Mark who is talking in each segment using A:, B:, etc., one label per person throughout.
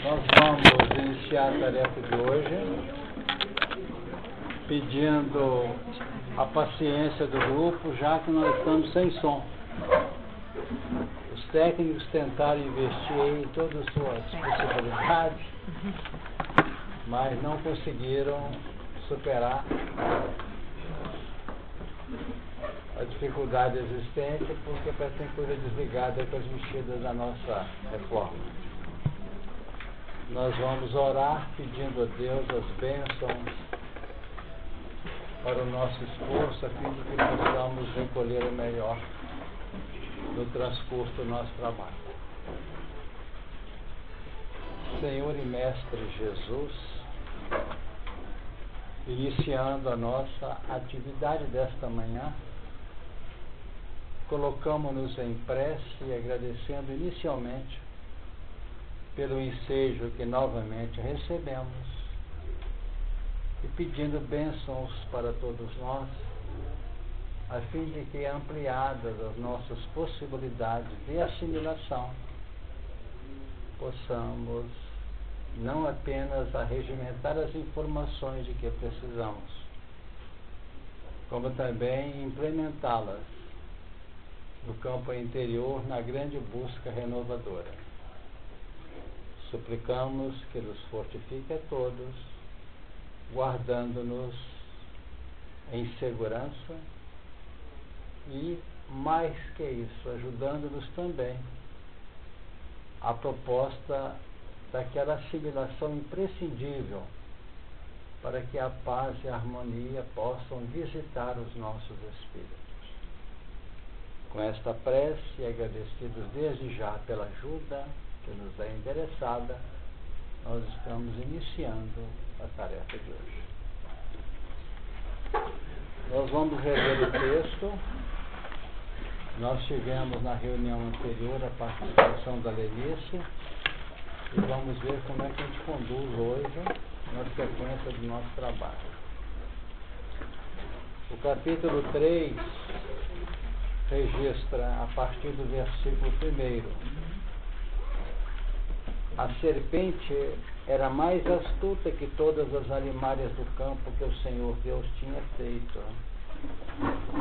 A: Nós vamos iniciar a tarefa de hoje pedindo a paciência do grupo, já que nós estamos sem som. Os técnicos tentaram investir em todas as suas possibilidades, mas não conseguiram superar a dificuldade existente, porque parece que tem coisa desligada com as mexidas da nossa reforma. Nós vamos orar pedindo a Deus as bênçãos para o nosso esforço, a fim de que possamos recolher o melhor no transcurso do nosso trabalho. Senhor e Mestre Jesus, iniciando a nossa atividade desta manhã, colocamos-nos em prece e agradecendo inicialmente pelo ensejo que novamente recebemos e pedindo bênçãos para todos nós, a fim de que, ampliadas as nossas possibilidades de assimilação, possamos não apenas arregimentar as informações de que precisamos, como também implementá-las no campo interior na grande busca renovadora. Suplicamos que nos fortifique a todos, guardando-nos em segurança e, mais que isso, ajudando-nos também a proposta daquela assimilação imprescindível para que a paz e a harmonia possam visitar os nossos espíritos. Com esta prece, agradecidos desde já pela ajuda que nos é endereçada, nós estamos iniciando a tarefa de hoje. Nós vamos rever o texto. Nós tivemos na reunião anterior a participação da Lenice e vamos ver como é que a gente conduz hoje na sequência do nosso trabalho. O capítulo 3 registra a partir do versículo 1: a serpente era mais astuta que todas as alimárias do campo que o Senhor Deus tinha feito.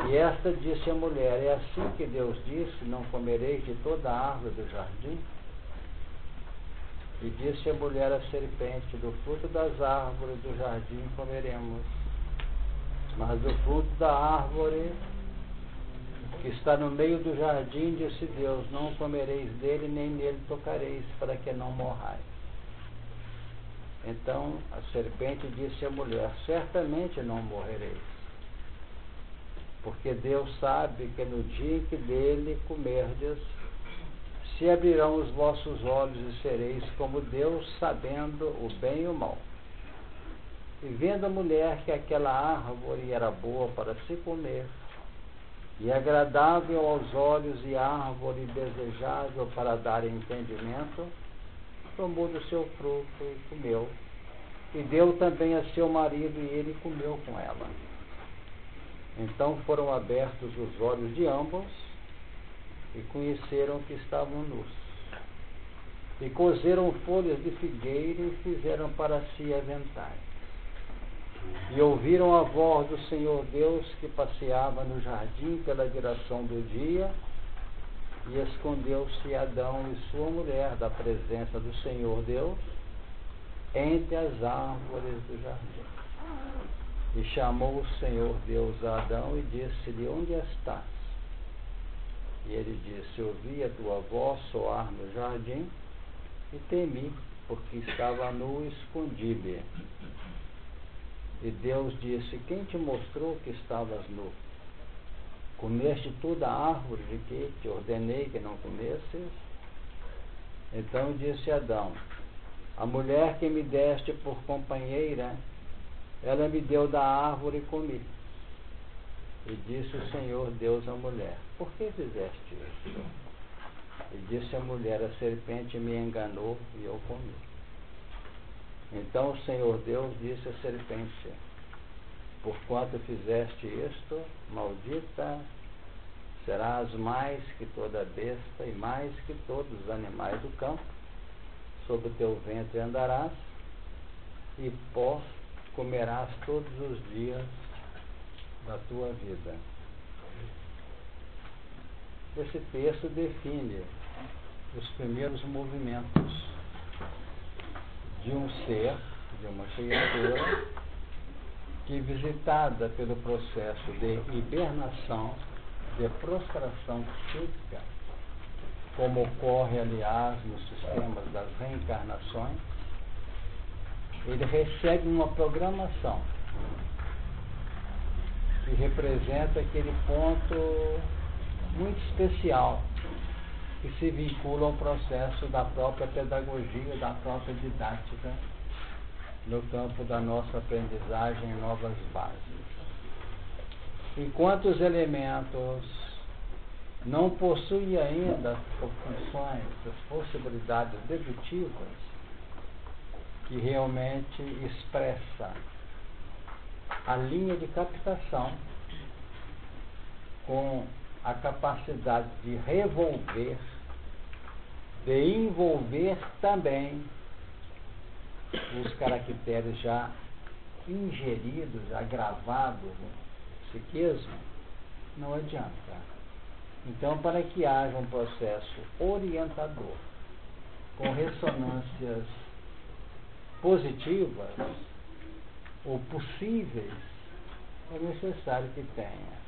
A: E esta disse à mulher: é assim que Deus disse, não comereis de toda a árvore do jardim? E disse a mulher à serpente: do fruto das árvores do jardim comeremos, mas do fruto da árvore que está no meio do jardim, disse Deus, não comereis dele, nem nele tocareis, para que não morrais. Então a serpente disse à mulher: certamente não morrereis, porque Deus sabe que no dia em que dele comerdes, se abrirão os vossos olhos e sereis como Deus, sabendo o bem e o mal. E vendo a mulher que aquela árvore era boa para se comer, e agradável aos olhos, e árvore desejável para dar entendimento, tomou do seu fruto e comeu, e deu também a seu marido, e ele comeu com ela. Então foram abertos os olhos de ambos, e conheceram que estavam nus. E coseram folhas de figueira, e fizeram para si aventais. E ouviram a voz do Senhor Deus que passeava no jardim pela direção do dia, e escondeu-se Adão e sua mulher da presença do Senhor Deus entre as árvores do jardim. E chamou o Senhor Deus a Adão e disse-lhe: onde estás? E ele disse: ouvi a tua voz soar no jardim e temi, porque estava nu e escondi-me. E Deus disse: quem te mostrou que estavas nu? Comeste toda a árvore de que te ordenei que não comesses? Então disse Adão: a mulher que me deste por companheira, ela me deu da árvore e comi. E disse o Senhor Deus à mulher: por que fizeste isso? E disse a mulher: a serpente me enganou e eu comi. Então o Senhor Deus disse à serpente: porquanto fizeste isto, maldita serás mais que toda besta e mais que todos os animais do campo. sobre o teu ventre andarás, e pó comerás todos os dias da tua vida. Esse texto define os primeiros movimentos de um ser, de uma criatura, que, visitada pelo processo de hibernação, de prostração psíquica, como ocorre, aliás, nos sistemas das reencarnações, ele recebe uma programação que representa aquele ponto muito especial que se vincula ao processo da própria pedagogia, da própria didática no campo da nossa aprendizagem em novas bases. Enquanto os elementos não possuem ainda as funções, as possibilidades dedutivas que realmente expressa a linha de captação com a capacidade de revolver, de envolver também os caracteres já ingeridos, já gravados no psiquismo, não adianta. Então, para que haja um processo orientador com ressonâncias positivas ou possíveis, é necessário que tenha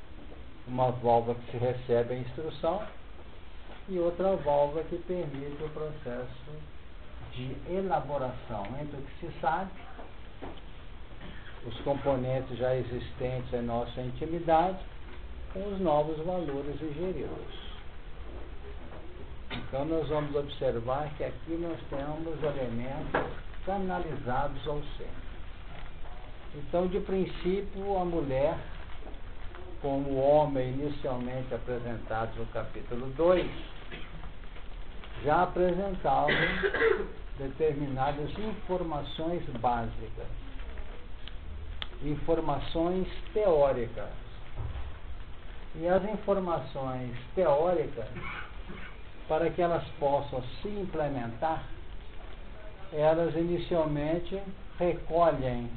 A: uma válvula que se recebe a instrução e outra válvula que permite o processo de elaboração entre o que se sabe, os componentes já existentes em nossa intimidade, com os novos valores ingeridos. Então nós vamos observar que aqui nós temos elementos canalizados ao ser. Então, de princípio, a mulher, como o homem inicialmente apresentado no capítulo 2, já apresentava determinadas informações básicas, informações teóricas. E as informações teóricas, para que elas possam se implementar, elas inicialmente recolhem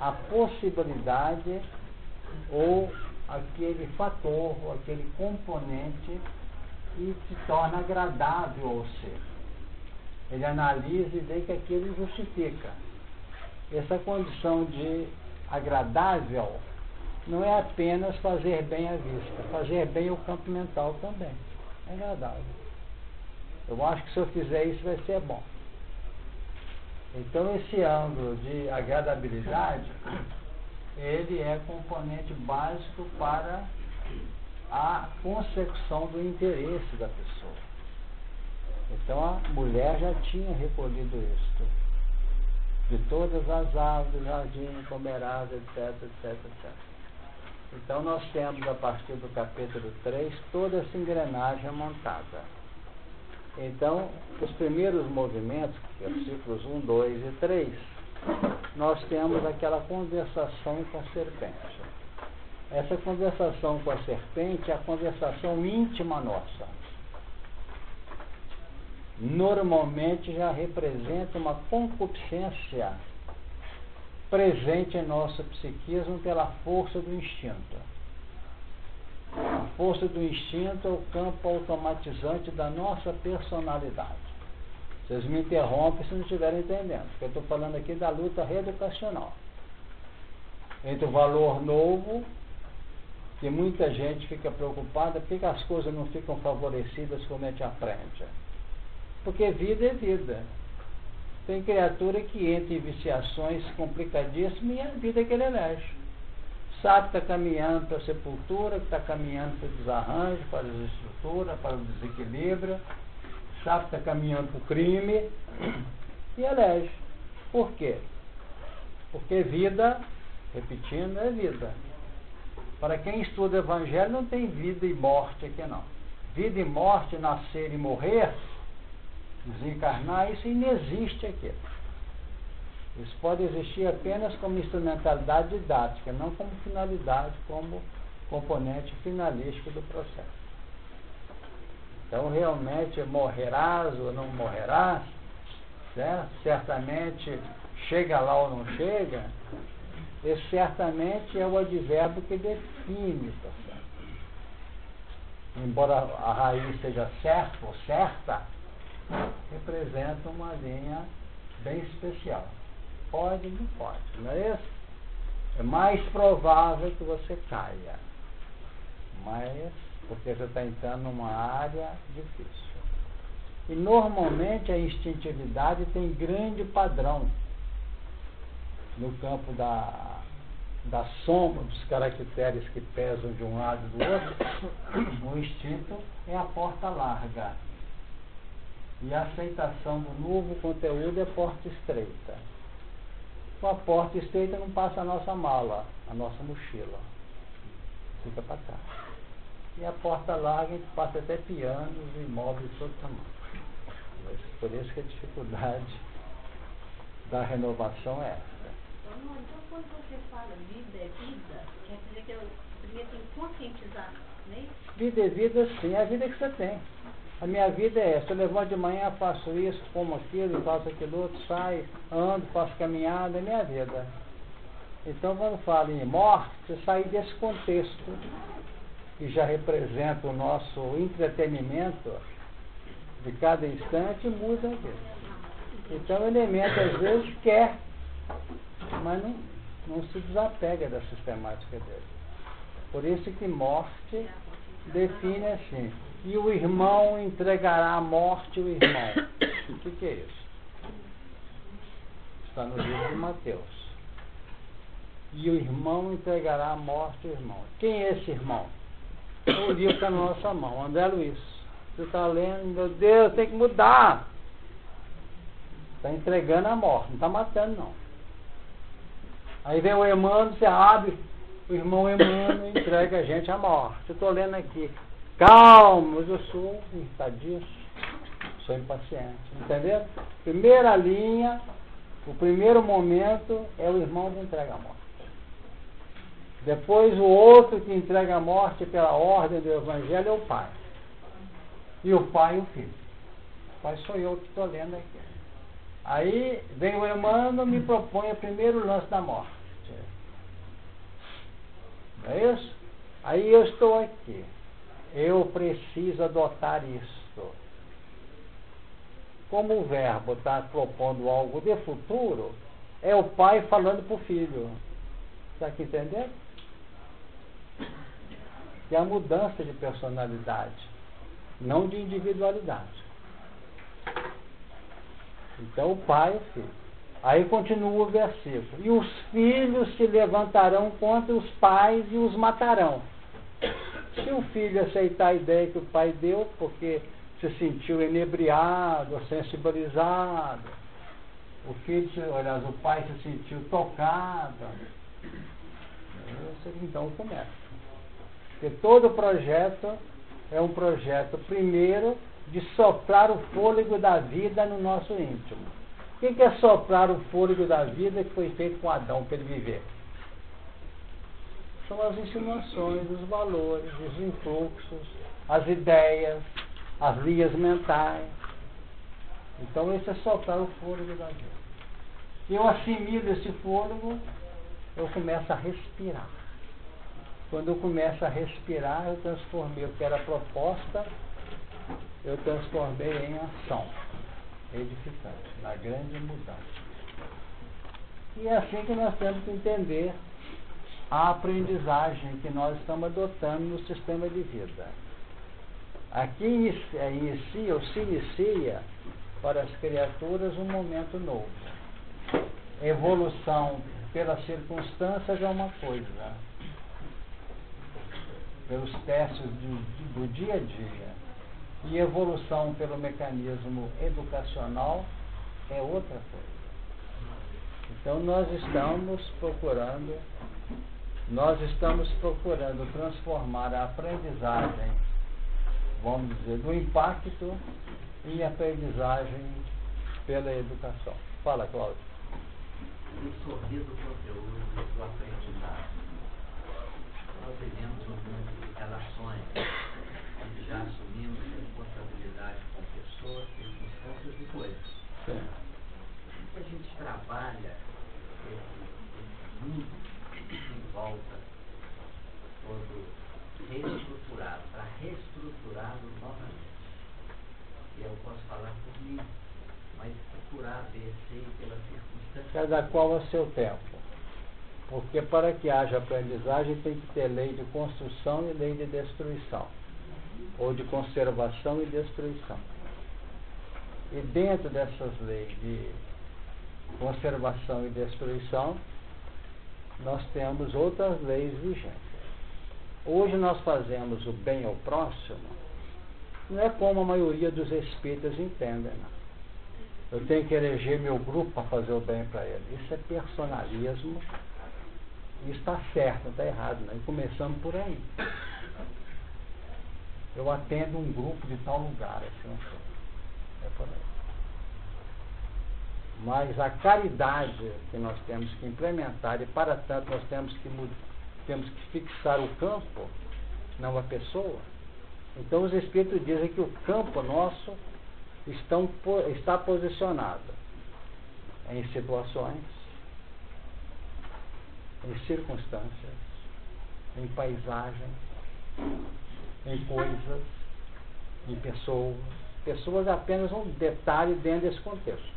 A: a possibilidade ou aquele fator, ou aquele componente que se torna agradável ao ser. Ele analisa e vê que aquilo justifica. Essa condição de agradável não é apenas fazer bem à vista, fazer bem ao campo mental também. É agradável. Eu acho que se eu fizer isso vai ser bom. Então esse ângulo de agradabilidade, ele é componente básico para a consecução do interesse da pessoa. Então a mulher já tinha recolhido isto. De todas as árvores do jardim comerás, etc, etc, etc. Então nós temos, a partir do capítulo 3, toda essa engrenagem montada. Então, os primeiros movimentos, versículos 1, 2 e 3, nós temos aquela conversação com a serpente. Essa conversação com a serpente é a conversação íntima nossa. Normalmente já representa uma concupiscência presente em nosso psiquismo pela força do instinto. A força do instinto é o campo automatizante da nossa personalidade. Vocês me interrompem se não estiverem entendendo, porque eu estou falando aqui da luta reeducacional entre o valor novo, que muita gente fica preocupada, por que as coisas não ficam favorecidas quando a gente aprende? Porque vida é vida. Tem criatura que entra em viciações complicadíssimas e é a vida que ele elege. Sabe que está caminhando para a sepultura, que está caminhando para o desarranjo, para a desestrutura, para o desequilíbrio, sabe que está caminhando para o crime e elege. Por quê? Porque vida, repetindo, é vida. Para quem estuda o Evangelho não tem vida e morte aqui não. Vida e morte, nascer e morrer, desencarnar, isso inexiste aqui. Isso pode existir apenas como instrumentalidade didática, não como finalidade, como componente finalístico do processo. Então, realmente, morrerás ou não morrerás, certo? Certamente chega lá ou não chega, esse certamente é o advérbio que define, tá certo? Embora a raiz seja certo ou certa, representa uma linha bem especial. Pode ou não pode, não é isso? É mais provável que você caia, mas porque você está entrando numa área difícil. E normalmente a instintividade tem grande padrão no campo da soma dos caracteres que pesam de um lado e do outro. O instinto é a porta larga. E a aceitação do novo conteúdo é porta estreita. Com a porta estreita não passa a nossa mala, a nossa mochila. Fica para cá. E a porta larga a gente passa até pianos e móveis de todo tamanho. Por isso que a dificuldade da renovação é essa.
B: Então, quando você fala vida é vida, quer dizer que eu primeiro tenho que conscientizar, não é isso?
A: Vida é vida, sim, é a vida que você tem. A minha vida é essa, eu levanto de manhã, faço isso, como aquilo, faço aquilo outro, saio, ando, faço caminhada, é minha vida. Então, quando fala em morte, você sai desse contexto, que já representa o nosso entretenimento de cada instante, muda a vida. Então, o elemento, às vezes, quer, mas não se desapega da sistemática dele. Por isso que morte define assim: e o irmão entregará a morte ao irmão. O que é isso? Está no livro de Mateus. E o irmão entregará a morte ao irmão. Quem é esse irmão? O livro está na nossa mão, André Luiz. Você está lendo, meu Deus, tem que mudar. Está entregando a morte, não está matando não. Aí vem o Emmanuel, você abre, o irmão Emmanuel entrega a gente a morte. Eu estou lendo aqui. Calma, mas eu sou irritadiço, sou impaciente. Entendeu? Primeira linha, o primeiro momento é o irmão que entrega a morte. Depois o outro que entrega a morte pela ordem do Evangelho é o pai. E o pai e o filho. O pai sou eu que estou lendo aqui. Aí vem o Emmanuel e me propõe o primeiro lance da morte. Não é isso? Aí eu estou aqui. Eu preciso adotar isto. Como o verbo está propondo algo de futuro, é o pai falando para o filho. Está aqui entendendo? Que é a mudança de personalidade, não de individualidade. Então o pai e o filho. Aí continua o versículo. E os filhos se levantarão contra os pais e os matarão. Se o filho aceitar a ideia que o pai deu, porque se sentiu inebriado, sensibilizado, o pai se sentiu tocado, então começa. Porque todo projeto é um projeto, primeiro, de soprar o fôlego da vida no nosso íntimo. O que é soprar o fôlego da vida que foi feito com Adão para ele viver? São as insinuações, os valores, os influxos, as ideias, as linhas mentais. Então esse é soprar o fôlego da vida. Eu assimilo esse fôlego, eu começo a respirar. Quando eu começo a respirar, eu transformei o que era proposta, eu transformei em ação edificante, na grande mudança. E é assim que nós temos que entender a aprendizagem que nós estamos adotando no sistema de vida. Aqui se inicia para as criaturas um momento novo. Evolução pelas circunstâncias é uma coisa, pelos testes do dia a dia, e evolução pelo mecanismo educacional é outra coisa. Então nós estamos procurando transformar a aprendizagem, vamos dizer, do impacto em aprendizagem pela educação. Fala, Cláudio.
C: Absorver do conteúdo do aprendizado. Nós vivemos um mundo de relações e já assumimos responsabilidade com pessoas, circunstâncias e coisas.
A: Sim.
C: trabalha esse mundo em volta, todo reestruturado, para reestruturá-lo novamente. E eu posso falar por mim, mas por A, B, C, pela circunstância.
A: Cada qual a seu tempo. Porque para que haja aprendizagem tem que ter lei de construção e lei de destruição. Ou de conservação e destruição. E dentro dessas leis de conservação e destruição, nós temos outras leis vigentes. Hoje nós fazemos o bem ao próximo, não é como a maioria dos espíritas entendem, não. Eu tenho que eleger meu grupo para fazer o bem para ele. Isso é personalismo. Isso está certo, não está errado, não. E começamos por aí. Eu atendo um grupo de tal lugar, assim, não sei. É por aí. Mas a caridade que nós temos que implementar, e para tanto nós temos que fixar o campo, não a pessoa. Então os Espíritos dizem que o campo nosso está posicionado em situações, em circunstâncias, em paisagens, em coisas, em pessoas. Pessoas é apenas um detalhe dentro desse contexto.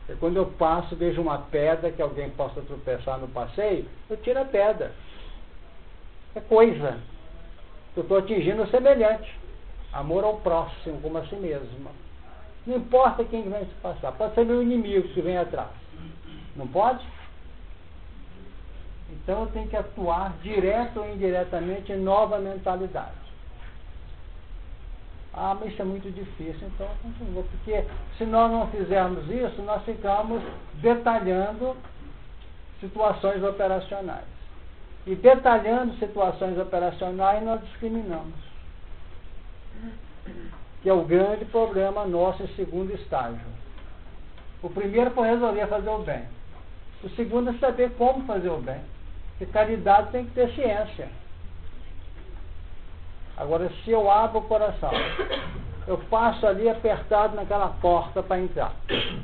A: E quando eu passo, vejo uma pedra que alguém possa tropeçar no passeio, eu tiro a pedra. É coisa. Eu estou atingindo o semelhante. Amor ao próximo, como a si mesmo. Não importa quem vem se passar. Pode ser meu inimigo que vem atrás. Não pode? Então eu tenho que atuar direto ou indiretamente em nova mentalidade. Ah, mas isso é muito difícil, então eu continuo. Porque se nós não fizermos isso, nós ficamos detalhando situações operacionais. E detalhando situações operacionais, nós discriminamos. Que é o grande problema nosso em segundo estágio. O primeiro foi resolver fazer o bem. O segundo é saber como fazer o bem. Porque caridade tem que ter ciência. Agora, se eu abro o coração, eu passo ali apertado naquela porta para entrar.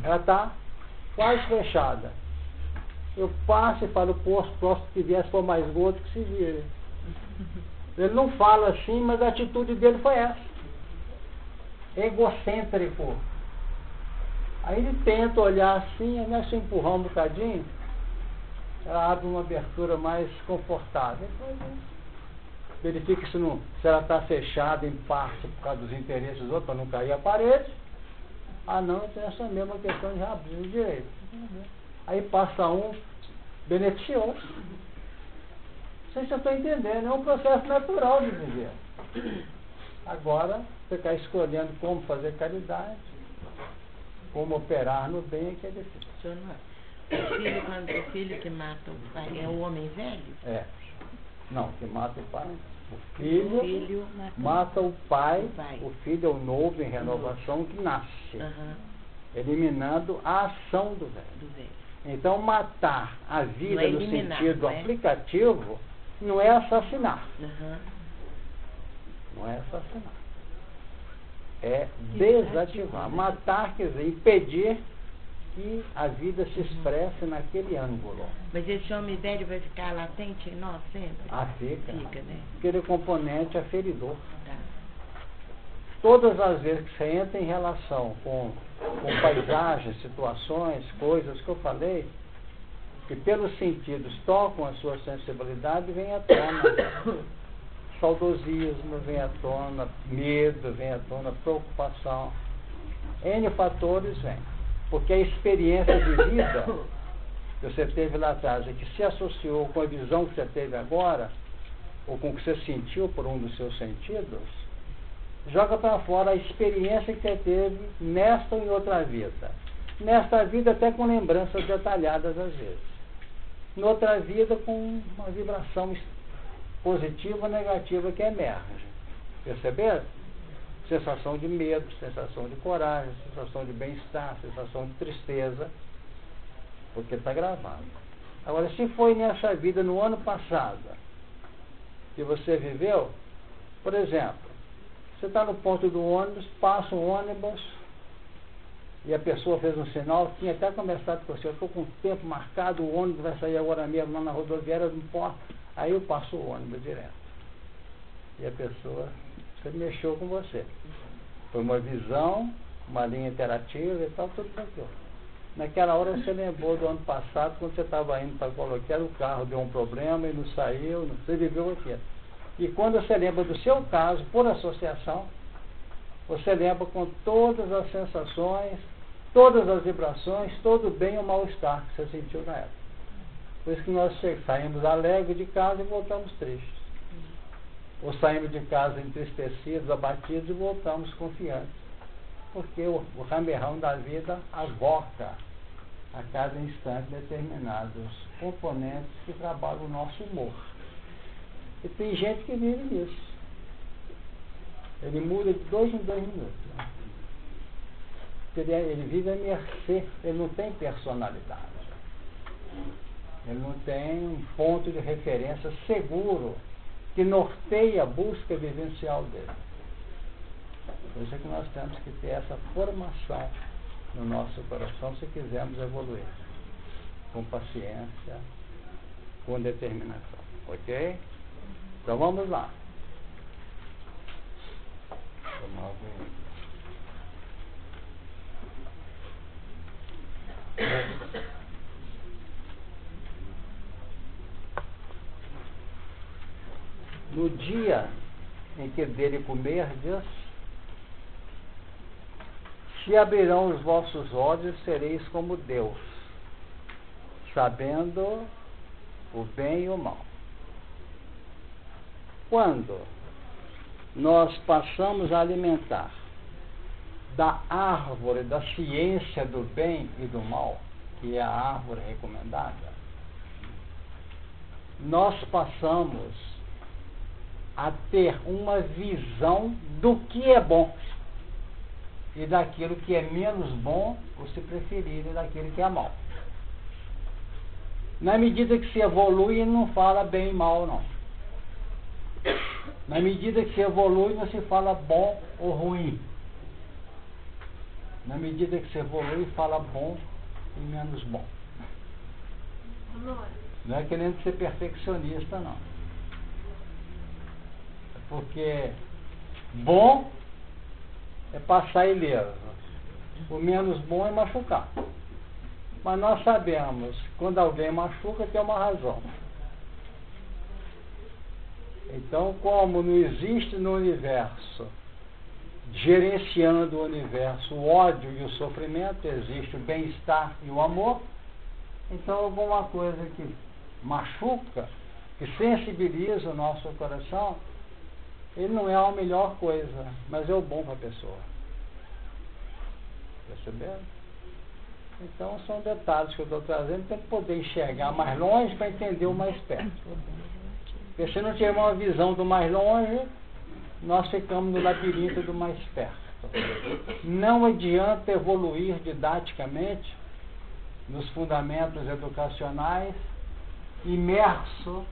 A: Ela está quase fechada. Eu passo e falo, posto que vier, se for mais gordo, que se vire. Ele não fala assim, mas a atitude dele foi essa. Egocêntrico. Aí ele tenta olhar assim, aí se empurrar um bocadinho, ela abre uma abertura mais confortável. Verifica se ela está fechada em parte por causa dos interesses dos outros, para não cair a parede. Ah, não, tem essa mesma questão de abrir o direito. Aí passa um beneficioso. Não sei se eu estou entendendo, é um processo natural de viver. Agora, ficar escolhendo como fazer caridade, como operar no bem, é que é difícil.
D: Senhor, o filho que mata o pai é o homem velho?
A: É. Não, que mata o pai. O filho mata o pai. O filho é o novo em renovação que nasce. Eliminando a ação do velho. Então, matar a vida no sentido aplicativo não é assassinar. Não é assassinar. É desativar. Matar quer dizer impedir que a vida se expresse naquele ângulo.
D: Mas esse homem velho vai ficar latente em nós sempre?
A: Ah, fica.
D: Fica, né?
A: Aquele componente aferidor.
D: Tá.
A: Todas as vezes que você entra em relação com paisagens, situações, coisas que eu falei, que pelos sentidos tocam a sua sensibilidade, vem à tona saudosismo, vem à tona medo, vem à tona preocupação. N fatores vêm. Porque a experiência de vida que você teve lá atrás e que se associou com a visão que você teve agora, ou com o que você sentiu por um dos seus sentidos, joga para fora a experiência que você teve nesta ou em outra vida. Nesta vida até com lembranças detalhadas às vezes. Noutra vida com uma vibração positiva ou negativa que emerge. Perceberam? Sensação de medo, sensação de coragem, sensação de bem-estar, sensação de tristeza, porque está gravado. Agora, se foi nessa vida no ano passado que você viveu, por exemplo, você está no ponto do ônibus, passa um ônibus, e a pessoa fez um sinal, tinha até conversado com você, eu estou com o tempo marcado, o ônibus vai sair agora mesmo lá na rodoviária, não pode. Aí eu passo o ônibus direto. E a pessoa, você mexeu com você. Foi uma visão, uma linha interativa e tal, tudo aquilo. Naquela hora você lembrou do ano passado, quando você estava indo para colocar o carro, deu um problema e não saiu, você viveu aquilo. E quando você lembra do seu caso, por associação, você lembra com todas as sensações, todas as vibrações, todo o bem ou mal-estar que você sentiu na época. Por isso que nós saímos alegres de casa e voltamos tristes. Ou saímos de casa entristecidos, abatidos e voltamos confiantes. Porque o ramerrão da vida avoca a cada instante determinados componentes que trabalham o nosso humor. E tem gente que vive nisso. Ele muda de 2 em 2 minutos. Ele vive a mercê, ele não tem personalidade. Ele não tem um ponto de referência seguro que norteia a busca vivencial dele. Por isso é que nós temos que ter essa formação no nosso coração se quisermos evoluir. Com paciência, com determinação. Ok? Então vamos lá. No dia em que dele comerdes, se abrirão os vossos olhos, sereis como Deus, sabendo o bem e o mal. Quando nós passamos a alimentar da árvore da ciência do bem e do mal, que é a árvore recomendada, nós passamos a ter uma visão do que é bom e daquilo que é menos bom, ou se preferirem, daquilo que é mal. Na medida que se evolui, não fala bem e mal, não. Na medida que se evolui, não se fala bom ou ruim. Na medida que se evolui, fala bom e menos bom. Não é querendo ser perfeccionista, não. Porque bom é passar ileso. O menos bom é machucar. Mas nós sabemos, quando alguém machuca, tem uma razão. Então, como não existe no universo, gerenciando o universo, o ódio e o sofrimento, existe o bem-estar e o amor, então alguma coisa que machuca, que sensibiliza o nosso coração, ele não é a melhor coisa, mas é o bom para a pessoa. Perceberam? Então são detalhes que eu estou trazendo para poder enxergar mais longe para entender o mais perto. Porque se não tiver uma visão do mais longe, nós ficamos no labirinto do mais perto. Não adianta evoluir didaticamente nos fundamentos educacionais imerso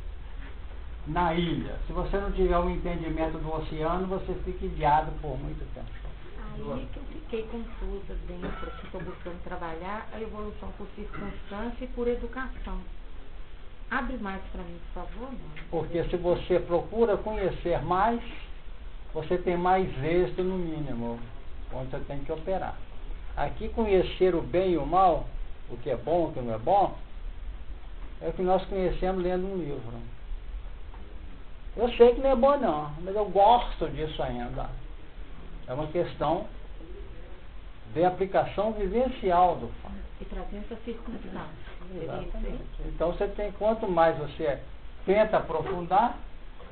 A: na ilha. Se você não tiver um entendimento do oceano, você fica ilhado por muito tempo.
D: Aí que eu fiquei confusa dentro, que estou buscando trabalhar a evolução por circunstância e por educação. Abre mais para mim, por favor.
A: Porque se você procura conhecer mais, você tem mais êxito no mínimo, onde você tem que operar. Aqui conhecer o bem e o mal, o que é bom, o que não é bom, é o que nós conhecemos lendo um livro. Eu sei que não é bom não, mas eu gosto disso ainda. É uma questão de aplicação vivencial do fato.
D: E trazendo essa circunstância.
A: Exatamente. Então você tem, quanto mais você tenta aprofundar,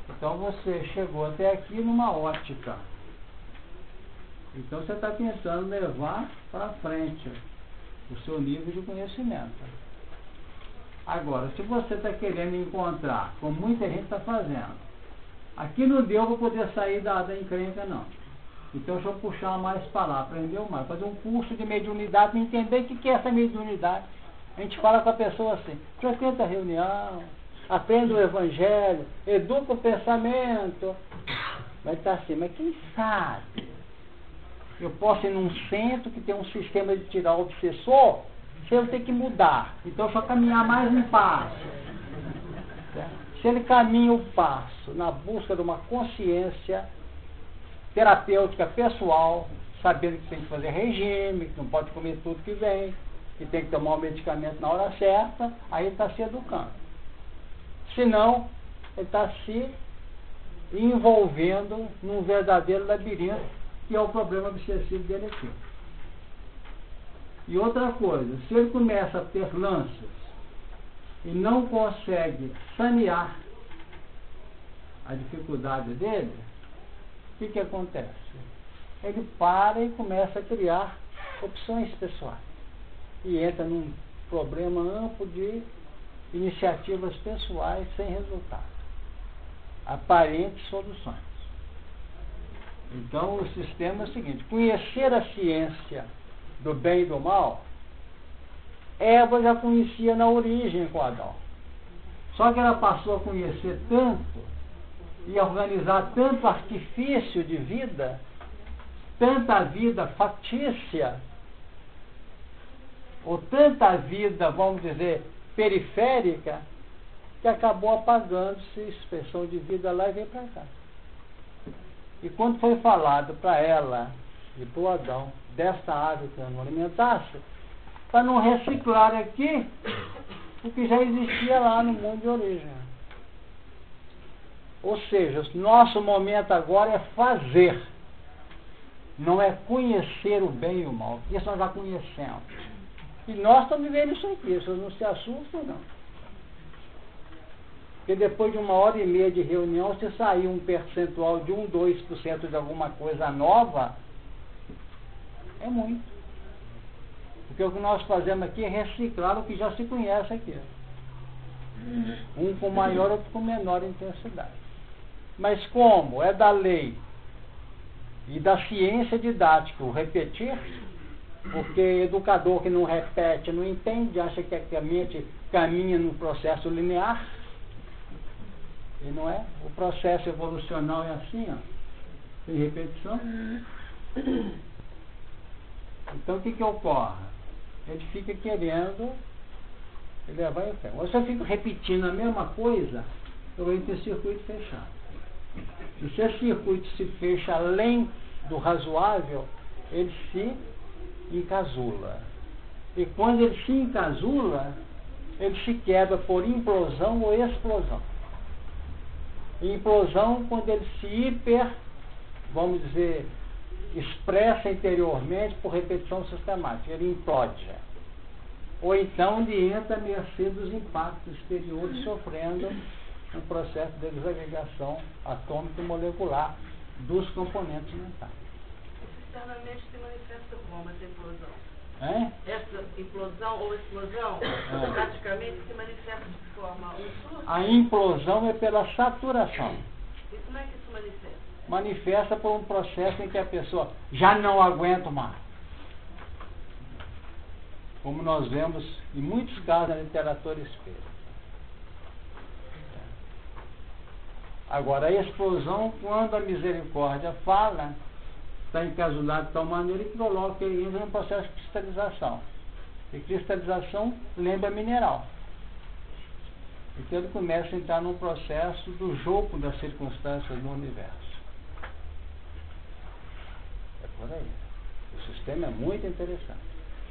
A: então você chegou até aqui numa ótica. Então você está tentando levar para frente o seu nível de conhecimento. Agora, se você está querendo encontrar, como muita gente está fazendo, aqui não deu para poder sair da encrenca, não. Então deixa eu puxar mais para lá, aprendeu mais, fazer um curso de mediunidade para entender o que é essa mediunidade. A gente fala com a pessoa assim, frequenta a reunião, aprenda o evangelho, educa o pensamento. Vai estar assim, mas quem sabe? Eu posso ir num centro que tem um sistema de tirar o obsessor, se ele tem que mudar. Então, só caminhar mais um passo. Certo? Se ele caminha o passo na busca de uma consciência terapêutica pessoal, sabendo que tem que fazer regime, que não pode comer tudo que vem, que tem que tomar o medicamento na hora certa, aí ele está se educando. Senão, ele está se envolvendo num verdadeiro labirinto, que é o problema obsessivo dele aqui. E outra coisa, se ele começa a ter lances e não consegue sanear a dificuldade dele, o que acontece? Ele para e começa a criar opções pessoais. E entra num problema amplo de iniciativas pessoais sem resultado. Aparentes soluções. Então, o sistema é o seguinte: conhecer a ciência do bem e do mal, Eva já conhecia na origem com Adão. Só que ela passou a conhecer tanto e a organizar tanto artifício de vida, tanta vida factícia, ou tanta vida, vamos dizer, periférica, que acabou apagando-se a expressão de vida lá e veio para cá. E quando foi falado para ela e para o Adão desta árvore que não alimentasse, para não reciclar aqui o que já existia lá no mundo de origem. Ou seja, nosso momento agora é fazer, não é conhecer o bem e o mal, isso nós já conhecemos. E nós estamos vivendo isso aqui, vocês não se assustam, não. Porque depois de 1h30 de reunião, se sair um percentual de 1, 2% de alguma coisa nova, é muito. Porque o que nós fazemos aqui é reciclar o que já se conhece aqui. Um com maior, outro com menor intensidade. Mas como é da lei e da ciência didática o repetir, porque educador que não repete, não entende, acha que a mente caminha num processo linear, e não é. O processo evolucional é assim, ó, tem repetição. Então o que ocorre? Ele fica querendo levar em pé. Ou se eu fico repetindo a mesma coisa, eu entro em circuito fechado. E se esse circuito se fecha além do razoável, ele se encasula. E quando ele se encasula, ele se quebra por implosão ou explosão. Implosão quando ele se vamos dizer, expressa interiormente por repetição sistemática, ele implode. Ou então ele entra à mercê dos impactos exteriores, sofrendo um processo de desagregação atômica e molecular dos componentes mentais.
E: Externamente se manifesta como essa implosão?
C: Essa implosão ou explosão praticamente se manifesta de forma surto?
A: A implosão é pela saturação.
C: E como é que isso manifesta?
A: Manifesta por um processo em que a pessoa já não aguenta mais. Como nós vemos em muitos casos na literatura espírita. Agora, a explosão, quando a misericórdia fala, está encasulado de tal maneira que coloca ele num processo de cristalização. E cristalização lembra mineral. Então ele começa a entrar num processo do jogo das circunstâncias no universo. É por aí. O sistema é muito interessante.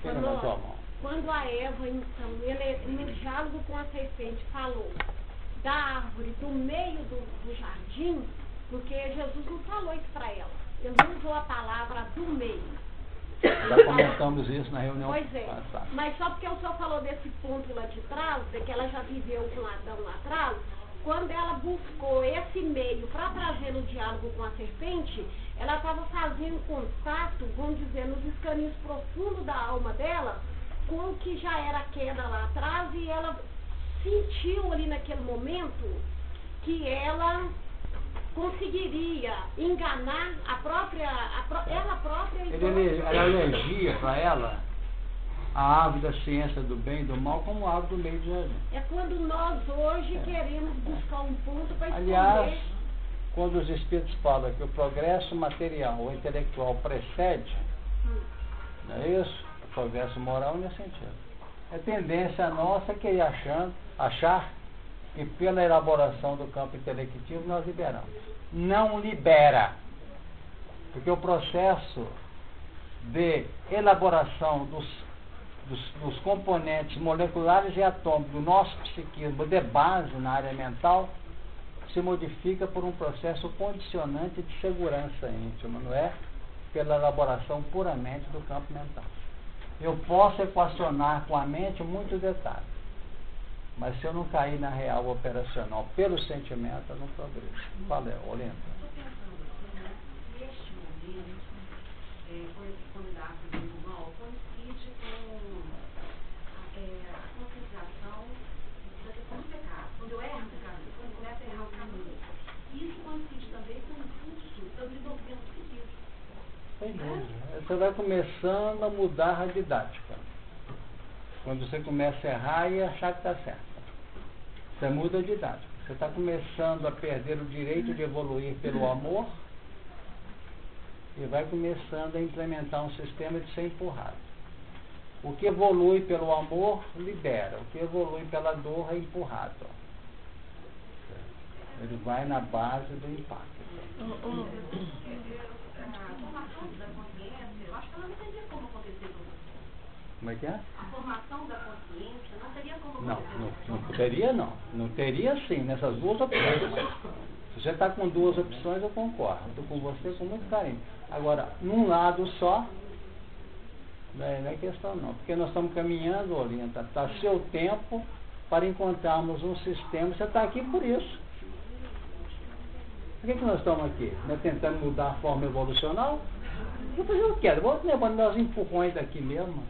A: Quem levantou a mão?
B: Quando a Eva, então, no diálogo com a serpente, falou da árvore do meio do jardim, porque Jesus não falou isso para ela. Ele não usou a palavra do meio.
A: Já comentamos isso na reunião
B: passada. Mas só porque o senhor falou desse ponto lá de trás, de que ela já viveu com Adão lá atrás, quando ela buscou esse meio para trazer no diálogo com a serpente, ela estava fazendo contato, vamos dizer, nos escaninhos profundos da alma dela, com o que já era a queda lá atrás, e ela sentiu ali naquele momento que ela conseguiria enganar ela própria.
A: Era alergia para ela a árvore da ciência do bem e do mal como a árvore do meio do jardim.
B: É quando nós hoje queremos buscar um ponto para esconder.
A: Aliás, quando os espíritos falam que o progresso material ou intelectual precede, não é isso? O progresso moral nesse sentido. É tendência nossa querer achar que pela elaboração do campo intelectivo nós liberamos. Não libera. Porque o processo de elaboração dos componentes moleculares e atômicos do nosso psiquismo de base na área mental se modifica por um processo condicionante de segurança íntima, não é pela elaboração puramente do campo mental. Eu posso equacionar com a mente muitos detalhes, mas se eu não cair na real operacional pelo sentimento, eu não progresso. Valeu, Olinda.
E: Estou pensando assim, neste momento, quando dá a do mal, coincide com a conscientização da questão do pecado. Quando eu erro o caminho, quando eu começo a errar o caminho. Isso coincide também com o impulso do desenvolvimento psíquico.
A: Sem dúvida. Você vai começando a mudar a didática. Quando você começa a errar e achar que está certo. Você muda a didática. Você está começando a perder o direito de evoluir pelo amor e vai começando a implementar um sistema de ser empurrado. O que evolui pelo amor, libera. O que evolui pela dor é empurrado. Ele vai na base do impacto.
E: A formação da consciência, eu acho que ela não teria como acontecer com você.
A: Como é que é?
E: A formação da consciência não teria como
A: Não,
E: acontecer.
A: não teria não. Não teria sim, nessas duas opções. Se você está com duas opções, eu concordo. Estou com você com muito carinho. Agora, num lado só, não é questão não. Porque nós estamos caminhando, Olinda, está seu tempo para encontrarmos um sistema. Você está aqui por isso. Por que nós estamos aqui? Nós tentando mudar a forma evolucional? Eu falei, eu quero, vou levar os empurrões daqui mesmo.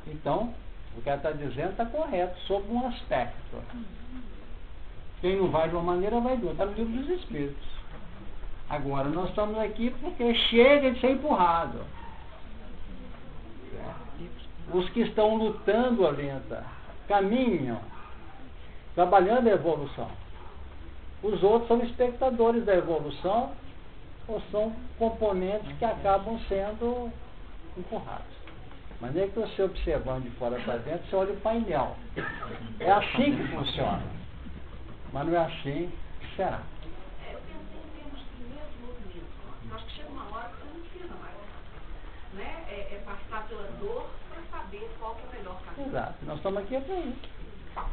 A: Então, o que ela está dizendo está correto, sob um aspecto. Quem não vai de uma maneira, vai de outra. Está no livro dos Espíritos. Agora, nós estamos aqui porque chega de ser empurrado. Os que estão lutando, Olinda, caminham, trabalhando a evolução. Os outros são espectadores da evolução ou são componentes que acabam sendo empurrados. Mas nem que você observando de fora para dentro, você olha o painel. É assim que funciona. Mas não é assim que será.
E: Eu pensei em termos de primeiros movimentos. Acho que chega uma hora que você não precisa mais. Né? É passar pela dor para saber qual que é o melhor caminho.
A: Exato. Nós estamos aqui para isso.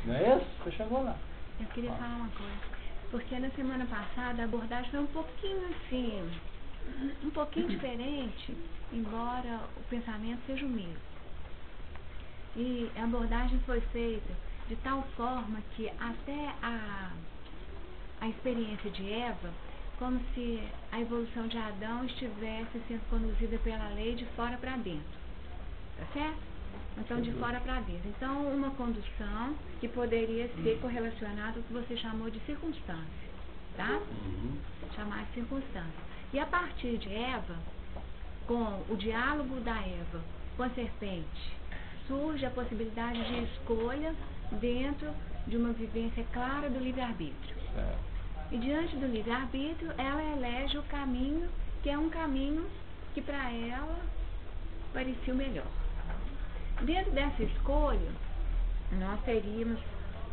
A: Não é isso? Você chegou lá.
F: Eu queria falar uma coisa. Porque na semana passada a abordagem foi um pouquinho assim, um pouquinho diferente, embora o pensamento seja o mesmo. E a abordagem foi feita de tal forma que até a experiência de Eva, como se a evolução de Adão estivesse sendo conduzida pela lei de fora para dentro. Tá certo? Então, de fora para dentro. Então, uma condução que poderia ser correlacionada ao que você chamou de circunstância, tá? Chamar de circunstância. E a partir de Eva, com o diálogo da Eva com a serpente, surge a possibilidade de escolha dentro de uma vivência clara do livre-arbítrio. E diante do livre-arbítrio, ela elege o caminho que é um caminho que para ela parecia o melhor. Dentro dessa escolha, nós teríamos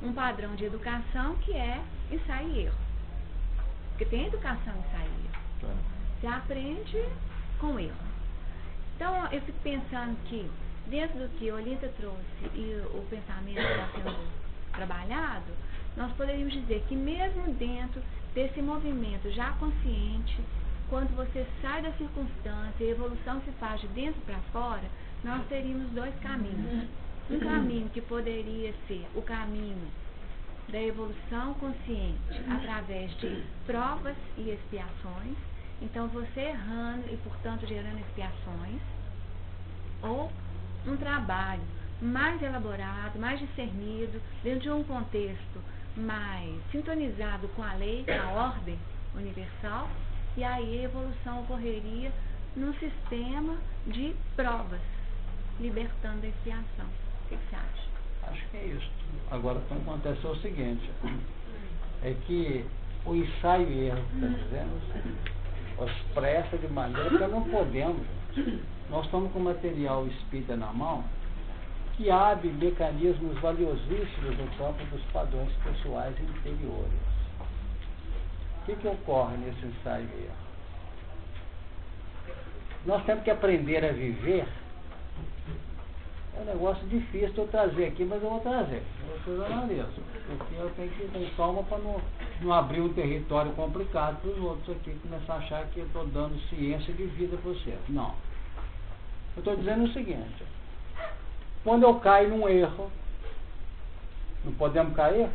F: um padrão de educação que é ensaio e erro. Porque tem educação ensaio e erro. Você aprende com erro. Então, eu fico pensando que, dentro do que Olinda trouxe e o pensamento está sendo trabalhado, nós poderíamos dizer que mesmo dentro desse movimento já consciente, quando você sai da circunstância e a evolução se faz de dentro para fora, nós teríamos dois caminhos. Um caminho que poderia ser o caminho da evolução consciente através de provas e expiações. Então, você errando e, portanto, gerando expiações. Ou um trabalho mais elaborado, mais discernido, dentro de um contexto mais sintonizado com a lei, com a ordem universal. E aí a evolução ocorreria num sistema de provas, libertando a expiação. O que você acha?
A: Acho que é isso. Agora, o que acontece é o seguinte, é que O ensaio e erro, está dizendo, expressa de maneira que não podemos. Nós estamos com material espírita na mão que abre mecanismos valiosíssimos no campo dos padrões pessoais interiores. O que ocorre nesse ensaio e erro? Nós temos que aprender a viver. É um negócio difícil de eu trazer aqui, mas eu vou trazer. Eu analiso, porque eu tenho que ir com calma para não abrir um território complicado para os outros aqui começar a achar que eu estou dando ciência de vida para vocês. Não. Eu estou dizendo o seguinte: quando eu caio num erro, não podemos cair?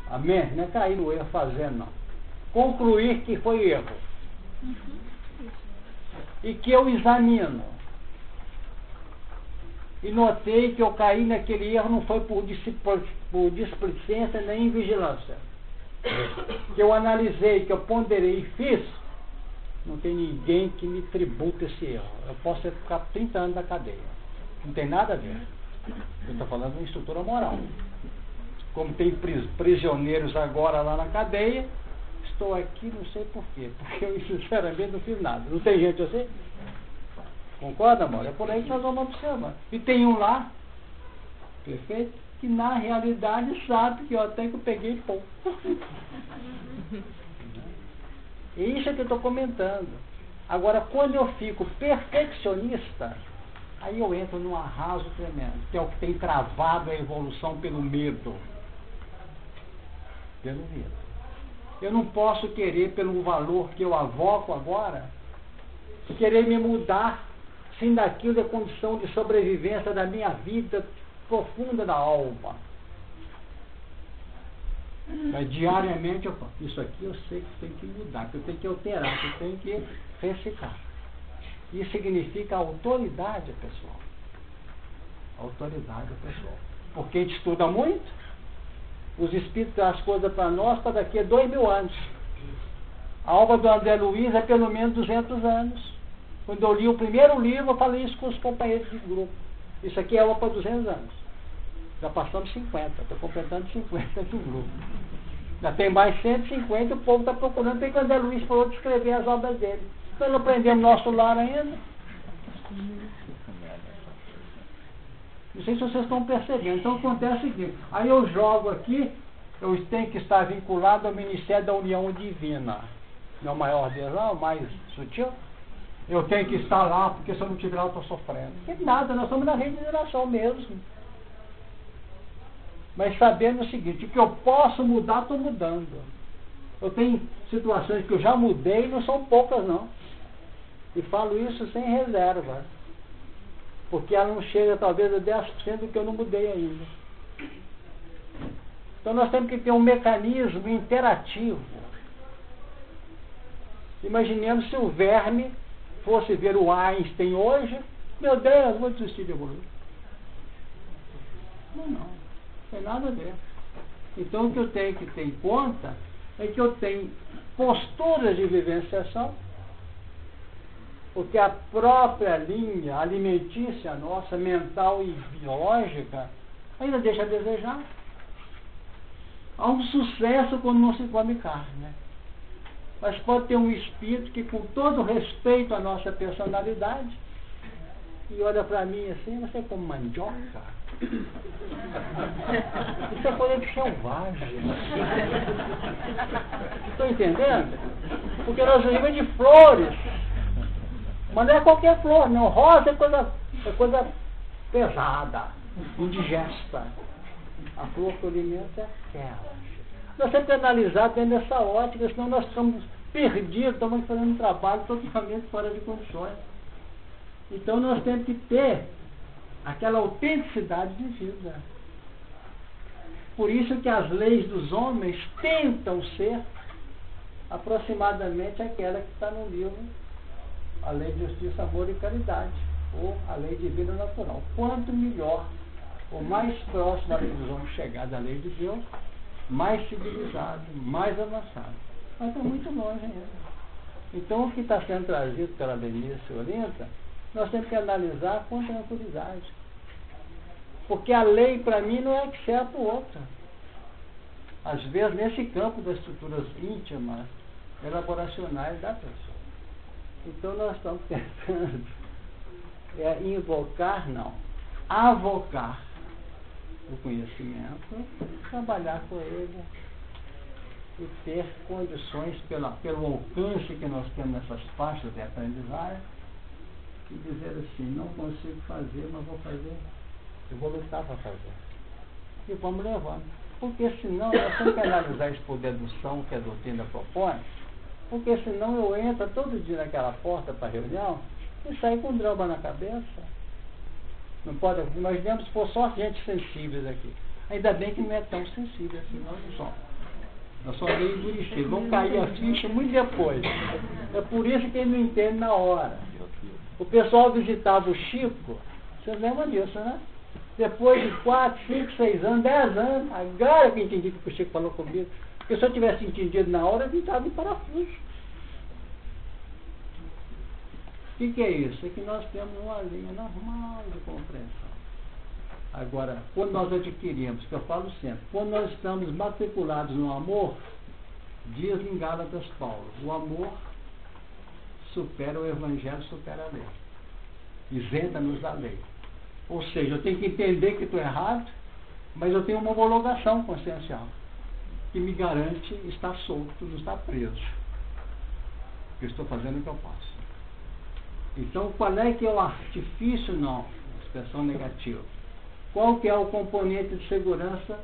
A: Amém? Não é cair no erro fazendo, não. Concluir que foi erro. E que eu examino. E notei que eu caí naquele erro não foi por displicência nem vigilância. Que eu analisei, que eu ponderei e fiz, não tem ninguém que me tributa esse erro. Eu posso ficar 30 anos na cadeia. Não tem nada a ver. Eu estou falando de uma estrutura moral. Como tem prisioneiros agora lá na cadeia, estou aqui não sei porquê. Porque eu sinceramente não fiz nada. Não tem gente assim? Concorda, amor? É por aí que nós vamos observar. E tem um lá, perfeito, que na realidade sabe que eu até que eu peguei pouco. E isso é que eu estou comentando. Agora, quando eu fico perfeccionista, aí eu entro num arraso tremendo, que é o que tem travado a evolução pelo medo. Pelo medo. Eu não posso querer, pelo valor que eu avoco agora, querer me mudar sem daquilo é condição de sobrevivência da minha vida profunda da alma. Mas diariamente eu falo, isso aqui eu sei que tem que mudar, que eu tenho que alterar, que eu tenho que reciclar. Isso significa autoridade pessoal. Autoridade pessoal. Porque a gente estuda muito, os espíritos dão as coisas para nós para daqui a 2000 anos. A obra do André Luiz é pelo menos 200 anos. Quando eu li o primeiro livro, eu falei isso com os companheiros de grupo. Isso aqui é obra para 200 anos. Já passamos 50, estou completando 50 do grupo. Já tem mais 150, o povo está procurando. Tem que o André Luiz falou de escrever as obras dele. Nós não aprendemos nosso lar ainda. Não sei se vocês estão percebendo. Então acontece o seguinte: aí eu jogo aqui, eu tenho que estar vinculado ao Ministério da União Divina. Não é o maior deles, não, o mais sutil. Eu tenho que estar lá, porque se eu não estiver lá eu estou sofrendo. Que nada, nós estamos na regeneração mesmo. Mas sabendo o seguinte: o que eu posso mudar, estou mudando. Eu tenho situações que eu já mudei, não são poucas não. E falo isso sem reserva. Porque ela não chega talvez a 10% do que eu não mudei ainda. Então nós temos que ter um mecanismo interativo. Imaginemos se o verme fosse ver o Einstein hoje, meu Deus, vou desistir de evoluir. Não tem nada a ver. Então o que eu tenho que ter em conta é que eu tenho posturas de vivenciação, porque a própria linha alimentícia nossa, mental e biológica, ainda deixa a desejar. Há um sucesso quando não se come carne, né? Mas pode ter um espírito que, com todo respeito à nossa personalidade, e olha para mim assim, você é como mandioca? Isso é coisa de selvagem. Estão entendendo? Porque nós vivemos de flores. Mas não é qualquer flor, não. Rosa é coisa pesada, indigesta. A flor que alimenta é aquela. Nós temos que analisar dentro dessa ótica, senão nós estamos perdidos, estamos fazendo um trabalho totalmente fora de condições. Então nós temos que ter aquela autenticidade de vida. Por isso que as leis dos homens tentam ser aproximadamente aquela que está no livro, a lei de justiça, amor e caridade, ou a lei de vida natural. Quanto melhor, ou mais próximo a que nós vamos chegar da lei de Deus, mais civilizado, mais avançado. Mas está muito longe ainda. Então o que está sendo trazido pela Denise Olinda, nós temos que analisar com tranquilidade. Porque a lei para mim não é que serve para o outro. às vezes, nesse campo das estruturas íntimas, elaboracionais da pessoa. Então, nós estamos tentando invocar, não, avocar o conhecimento, trabalhar com ele e ter condições, pelo alcance que nós temos nessas faixas de aprendizagem, e dizer assim, não consigo fazer, mas vou fazer, eu vou lutar para fazer. E vamos levando. Porque senão, nós temos que analisar isso por dedução, que a doutrina propõe, porque senão eu entro todo dia naquela porta para a reunião e saio com drama na cabeça. Não pode, imaginemos se for só gente sensíveis aqui. Ainda bem que não é tão sensível assim, nós não somos. Nós somos meio endurecidos, vão cair a ficha muito depois. É por isso que ele não entende na hora. O pessoal visitava o Chico, vocês lembram disso, né? Depois de 4, 5, 6 anos, 10 anos, agora que eu entendi o que o Chico falou comigo. Porque se eu tivesse entendido na hora, eu estava em parafuso. O que é isso? É que nós temos uma linha normal de compreensão. Agora, quando nós adquirimos, que eu falo sempre, quando nós estamos matriculados no amor, diz em Gálatas Paulo, o amor supera o Evangelho, supera a lei. Isenta-nos da lei. Ou seja, eu tenho que entender que estou errado, mas eu tenho uma homologação consciencial que me garante estar solto, não estar preso. Eu estou fazendo o que eu posso. Então, qual é que é o artifício? Não, expressão negativa. Qual que é o componente de segurança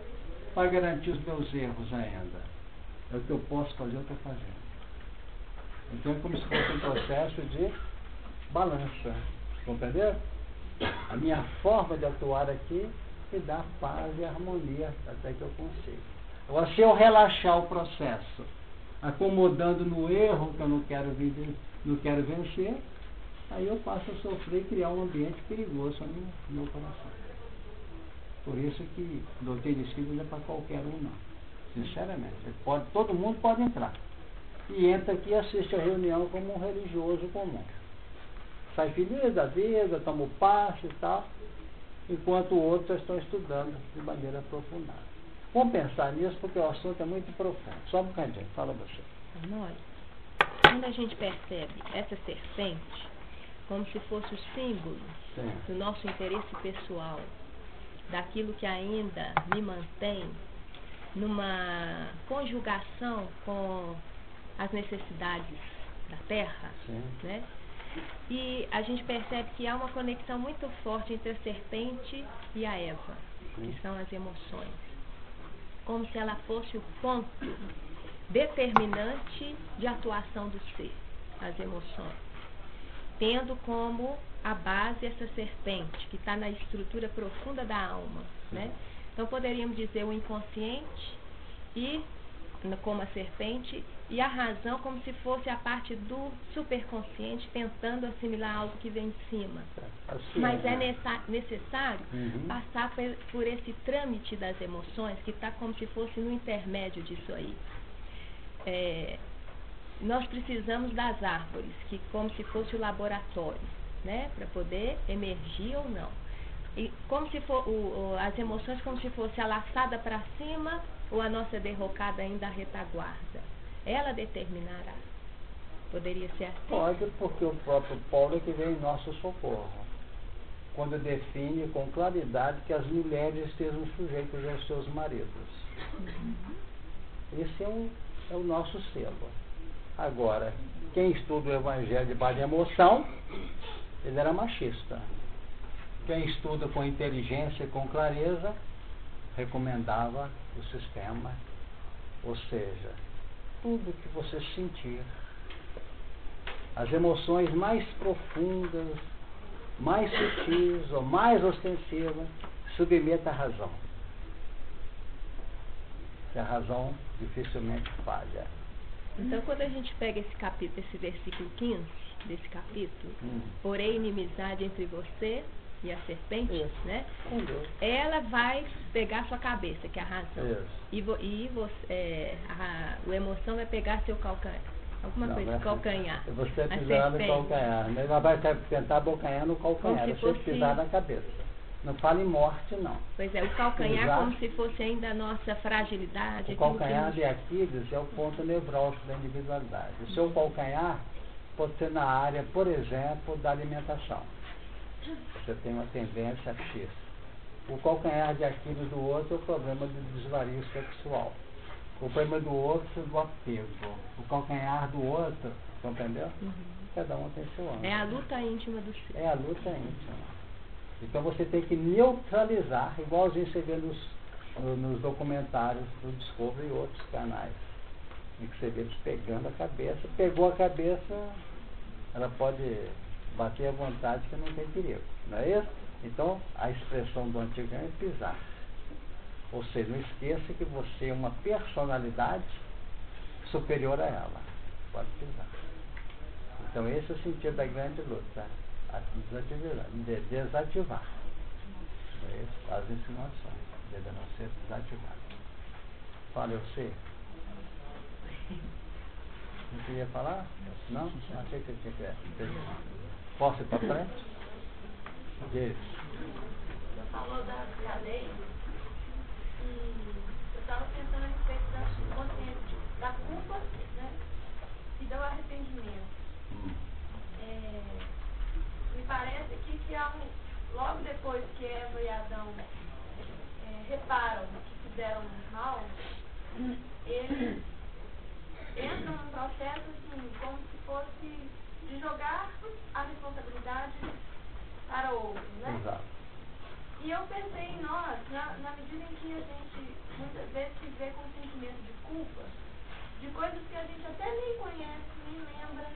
A: para garantir os meus erros ainda? É o que eu posso fazer, eu estou fazendo. Então, é como se fosse um processo de balança. Compreenderam? A minha forma de atuar aqui me dá paz e harmonia até que eu consiga. Agora, se eu relaxar o processo, acomodando no erro que eu não quero vencer, aí eu passo a sofrer e criar um ambiente perigoso no meu coração. Por isso que doutrina espírita não é para qualquer um, não. Sinceramente. Todo mundo pode entrar. E entra aqui e assiste a reunião como um religioso comum. Sai feliz da vida, toma o passe e tal, enquanto outros estão estudando de maneira aprofundada. Vamos pensar nisso porque o assunto é muito profundo. Só um bocadinho, fala você.
G: Olha, quando a gente percebe essa serpente como se fosse o símbolo do nosso interesse pessoal, daquilo que ainda me mantém numa conjugação com as necessidades da Terra, né? E a gente percebe que há uma conexão muito forte entre a serpente e a Eva, que são as emoções. Como se ela fosse o ponto determinante de atuação do ser, as emoções. Tendo como a base essa serpente, que está na estrutura profunda da alma, né? Então poderíamos dizer o inconsciente e como a serpente, e a razão como se fosse a parte do superconsciente tentando assimilar algo que vem de cima. Assim, mas é necessário passar por esse trâmite das emoções, que está como se fosse no intermédio disso aí. Nós precisamos das árvores, que como se fosse o laboratório, né, para poder emergir ou não. E como se for as emoções como se fosse a laçada para cima ou a nossa derrocada ainda à retaguarda. Ela determinará. Poderia ser assim?
A: Pode, porque o próprio Paulo é que vem em nosso socorro, quando define com claridade que as mulheres estejam sujeitas aos seus maridos. Esse é o nosso selo. Agora, quem estuda o Evangelho de base de emoção, ele era machista. Quem estuda com inteligência e com clareza, recomendava o sistema, ou seja, tudo que você sentir, as emoções mais profundas, mais sutis ou mais ostensivas, submeta à razão. Que a razão dificilmente falha.
G: Então, quando a gente pega esse versículo 15 desse capítulo, porém inimizade entre você e a serpente, né? Ela vai pegar sua cabeça, que é a razão. O emoção vai pegar seu calcanhar. Alguma coisa de calcanhar.
A: Você pisar no calcanhar. Ela vai tentar abocanhar no calcanhar. Você pisar na cabeça. Não fala em morte, não.
G: Pois é, o calcanhar
A: Já-
G: como se fosse ainda a nossa fragilidade.
A: O
G: aquilo que
A: calcanhar
G: nos-
A: de Aquiles é o ponto nevrálgico da individualidade. O seu calcanhar pode ser na área, por exemplo, da alimentação. Você tem uma tendência a X. O calcanhar de Aquiles do outro é o problema do desvario sexual. O problema do outro do apego. O calcanhar do outro, entendeu? Cada um tem seu ângulo.
G: É a luta íntima do ser.
A: É a luta íntima. Então você tem que neutralizar, igualzinho você vê nos documentários do Discovery e outros canais, em que você vê eles pegando a cabeça. Pegou a cabeça, ela pode bater à vontade que não tem perigo, não é isso? Então a expressão do antigo é pisar. Ou seja, não esqueça que você é uma personalidade superior a ela. Pode pisar. Então esse é o sentido da grande luta. Desativar. As insinuações deverão ser desativadas. Fala, eu sei. Não queria falar? Não? Achei que você tinha que. Posso ir para frente? Diz.
H: Você falou da lei e eu estava pensando a respeito da consciência da culpa, né? E do arrependimento. Me parece aqui que logo depois que Eva e Adão reparam que fizeram mal, eles entram num processo assim, como se fosse de jogar a responsabilidade para outros, né?
A: Exato.
H: E eu pensei em nós, na medida em que a gente muitas vezes se vê com sentimento de culpa, de coisas que a gente até nem conhece, nem lembra,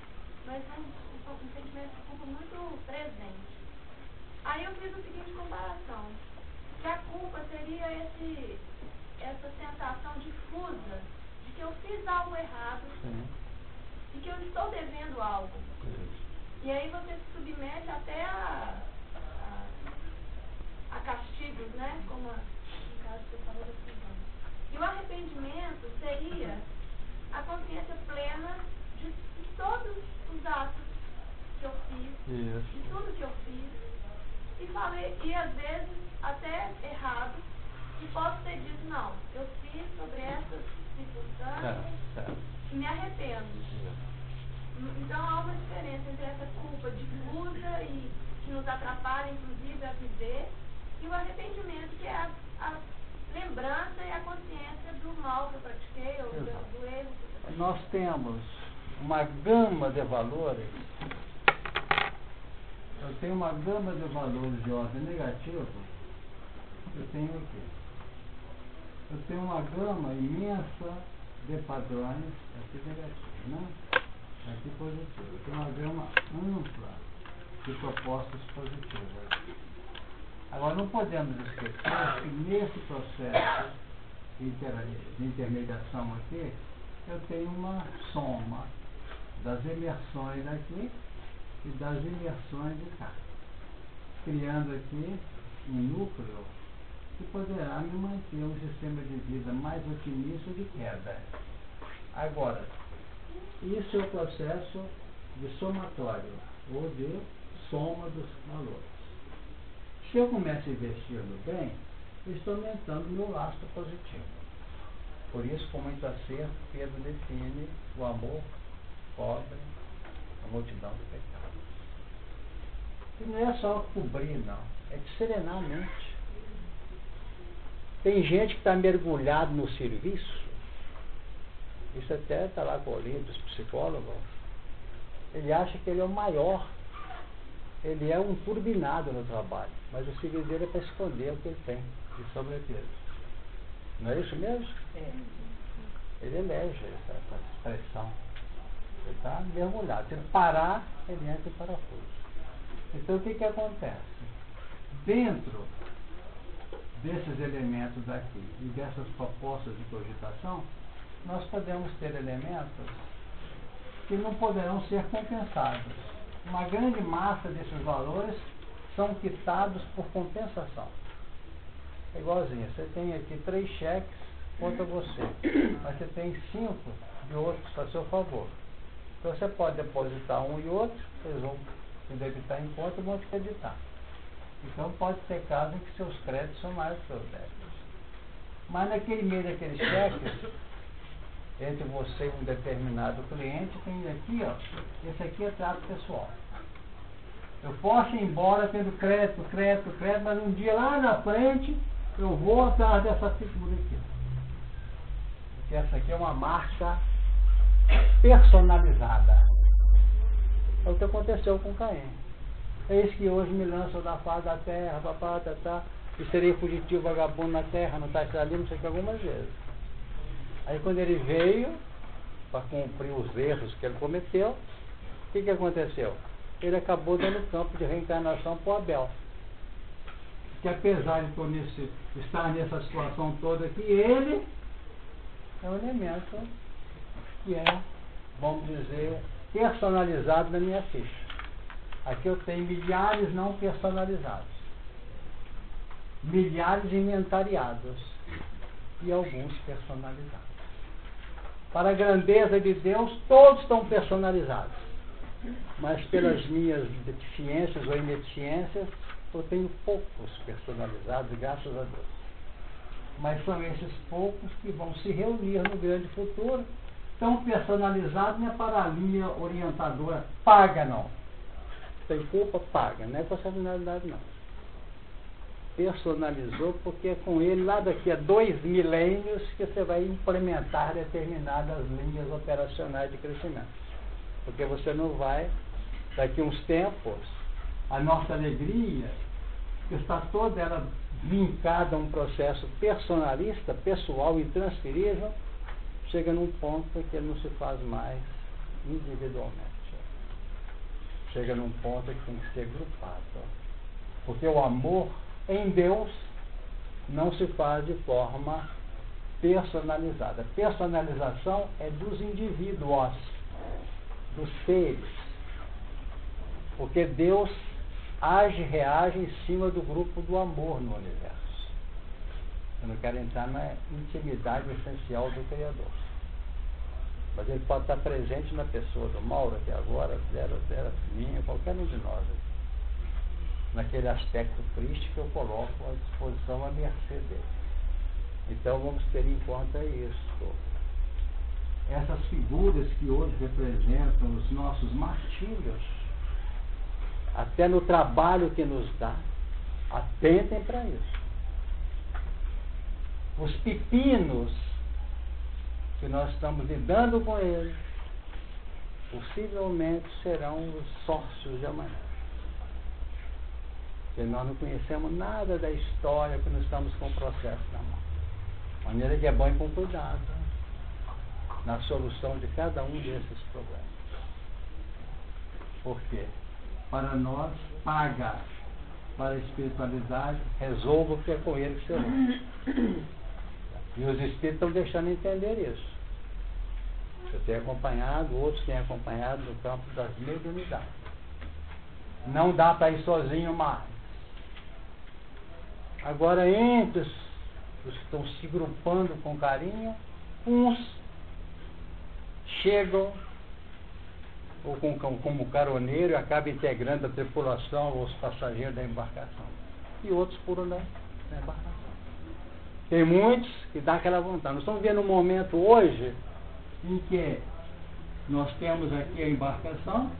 H: mas um sentimento de culpa muito presente. Aí eu fiz a seguinte comparação, que a culpa seria essa sensação difusa de que eu fiz algo errado, e que eu estou devendo algo. E aí você se submete até a castigos, né? Como no caso que você falou da prisão. E o arrependimento seria a consciência plena de todos os atos que eu fiz, de tudo que eu fiz, e às vezes até errado, e posso ter dito, não, eu fiz sobre essas circunstâncias e me arrependo. Então há uma diferença entre essa culpa difusa e que nos atrapalha, inclusive, a viver, e o arrependimento, que é a lembrança e a consciência do mal que eu pratiquei, ou do erro que eu pratiquei.
A: Nós temos uma gama de valores. Eu tenho uma gama de valores de ordem negativa. Eu tenho aqui. Eu tenho uma gama imensa de padrões aqui negativos, né? Aqui positivo. Eu tenho uma gama ampla de propostas positivas. Agora, não podemos esquecer que nesse processo de intermediação aqui, eu tenho uma soma das imersões aqui e das imersões de cá, criando aqui um núcleo que poderá me manter um sistema de vida mais otimista de queda. Agora, isso é o processo de somatório, ou de soma dos valores. Se eu começo a investir no bem, eu estou aumentando o meu lastro positivo. Por isso, com muito acerto, Pedro define o amor cobre a multidão do pecado. E não é só cobrir, não. É de serenar a mente. Tem gente que está mergulhado no serviço. Isso até está lá com o livro dos psicólogos. Ele acha que ele é o maior. Ele é um turbinado no trabalho. Mas o serviço dele é para esconder o que ele tem de sobrepeso. Não é isso mesmo? Ele elege essa expressão. Ele está mergulhado. Se ele parar, ele entra em parafuso. Então o que acontece? Dentro desses elementos aqui e dessas propostas de cogitação, nós podemos ter elementos que não poderão ser compensados. Uma grande massa desses valores são quitados por compensação. É igualzinho, você tem aqui 3 cheques contra você, mas você tem 5 de outros a seu favor. Então você pode depositar um e outro, eles vão debitar em conta e vão te creditar. Então pode ter casos em que seus créditos são maiores que seus débitos. Mas naquele meio daqueles cheques, entre você e um determinado cliente, tem aqui, ó, esse aqui é trato pessoal. Eu posso ir embora tendo crédito, mas um dia lá na frente eu vou atrás dessa figura aqui. Porque essa aqui é uma marca personalizada. É o que aconteceu com Caim. Eis que hoje me lançam da face da terra, papá, tá, e serei fugitivo, vagabundo na terra, não está ali, não sei o que, algumas vezes. Aí quando ele veio para cumprir os erros que ele cometeu, o que aconteceu? Ele acabou dando campo de reencarnação para o Abel. Que apesar de estar nessa situação toda aqui, ele é um elemento que é, vamos dizer, personalizado na minha ficha. Aqui eu tenho milhares não personalizados, milhares inventariados e alguns personalizados. Para a grandeza de Deus, todos estão personalizados. Mas pelas minhas deficiências ou ineficiências, eu tenho poucos personalizados, graças a Deus. Mas são esses poucos que vão se reunir no grande futuro. Tão personalizado não é para a linha orientadora, paga não. Tem culpa, paga, não é personalidade não. Personalizou porque é com ele lá daqui a 2 milênios que você vai implementar determinadas linhas operacionais de crescimento. Porque você não vai, daqui a uns tempos, a nossa alegria, que está toda ela vincada a um processo personalista, pessoal, intransferível, chega num ponto que ele não se faz mais individualmente. Chega num ponto que tem que ser grupado. Porque o amor em Deus não se faz de forma personalizada. Personalização é dos indivíduos, dos seres. Porque Deus age, reage em cima do grupo do amor no universo. Eu não quero entrar na intimidade essencial do Criador. Mas ele pode estar presente na pessoa do Mauro, aqui agora, dela, minha, qualquer um de nós. Naquele aspecto triste que eu coloco à disposição à mercê dele. Então vamos ter em conta isso. Essas figuras que hoje representam os nossos martírios, até no trabalho que nos dá, atentem para isso. Os pepinos que nós estamos lidando com eles, possivelmente serão os sócios de amanhã. Porque nós não conhecemos nada da história que nós estamos com o processo na mão. De maneira que é bom ir com cuidado na solução de cada um desses problemas. Por quê? Para nós, paga. Para a espiritualidade, resolva o que é com ele que será. E os espíritos estão deixando entender isso. Eu tenho acompanhado, outros têm acompanhado no campo das mediunidades. Não dá para ir sozinho mais. Agora, entre os que estão se grupando com carinho, uns chegam ou como caroneiro e acabam integrando a tripulação ou os passageiros da embarcação. E outros pulam na embarcação. Tem muitos que dão aquela vontade. Nós estamos vendo um momento hoje em que nós temos aqui a embarcação,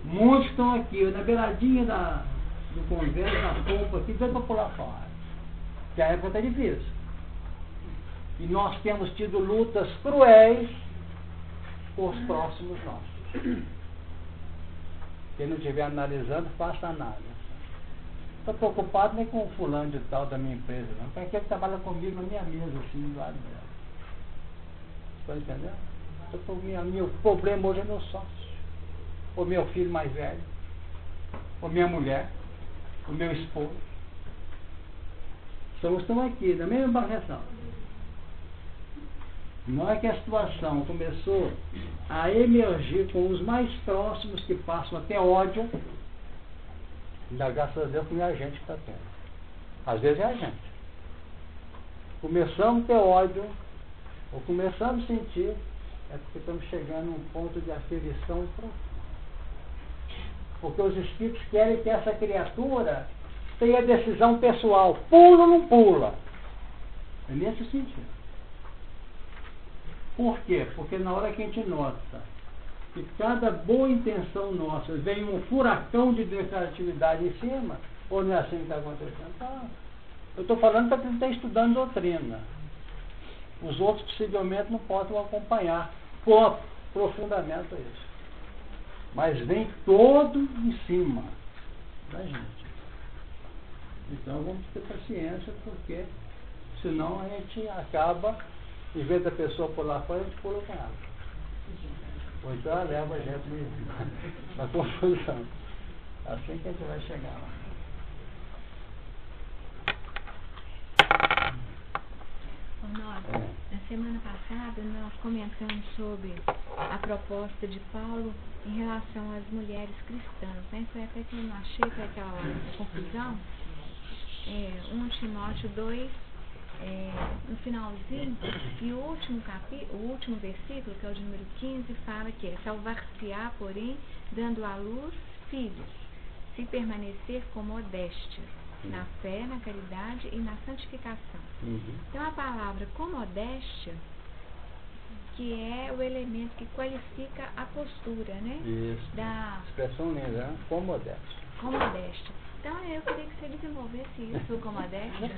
A: muitos estão aqui, na beiradinha do convés, da pompa aqui, dando para pular fora. Que a época está difícil. E nós temos tido lutas cruéis com os próximos nossos. Quem não estiver analisando, faça análise. Estou preocupado nem com o fulano de tal da minha empresa, não. Porque aquele que trabalha comigo na minha mesa, assim, do lado dela. Estão entendendo? Meu problema hoje é meu sócio. Ou meu filho mais velho. Ou minha mulher. Ou meu esposo. Então estão aqui, na mesma embarcação. Não é que a situação começou a emergir com os mais próximos que passam até ódio. Ainda graças a Deus que não é a gente que está tendo. Às vezes é a gente. Começamos a ter ódio, ou começamos a sentir, é porque estamos chegando a um ponto de aferição profunda. Porque os espíritos querem que essa criatura tenha decisão pessoal. Pula ou não pula? É nesse sentido. Por quê? Porque na hora que a gente nota que cada boa intenção nossa vem um furacão de negatividade em cima, ou não é assim que está acontecendo? Tá. Eu estou falando para quem está estudando doutrina. Os outros possivelmente não podem acompanhar profundamente isso. Mas vem todo em cima da gente. Então vamos ter paciência, porque senão a gente acaba, em vez da pessoa pular fora, a gente pula com ela. Ou então ela leva a gente na confusão. Assim que a gente vai chegar lá.
F: Na semana passada nós comentamos sobre a proposta de Paulo em relação às mulheres cristãs, né? Foi até que eu não achei, foi aquela confusão. 1 Timóteo 2, no finalzinho, e o último versículo, que é o de número 15, fala que é: salvar-se-á, porém, dando à luz filhos, se permanecer com modéstia, na fé, na caridade e na santificação. Então a palavra com modéstia, que é o elemento que qualifica a postura, né?
A: Isso.
F: Da
A: expressão linda, né? Com modéstia.
F: Com modéstia. Então eu queria que você desenvolvesse isso com modéstia.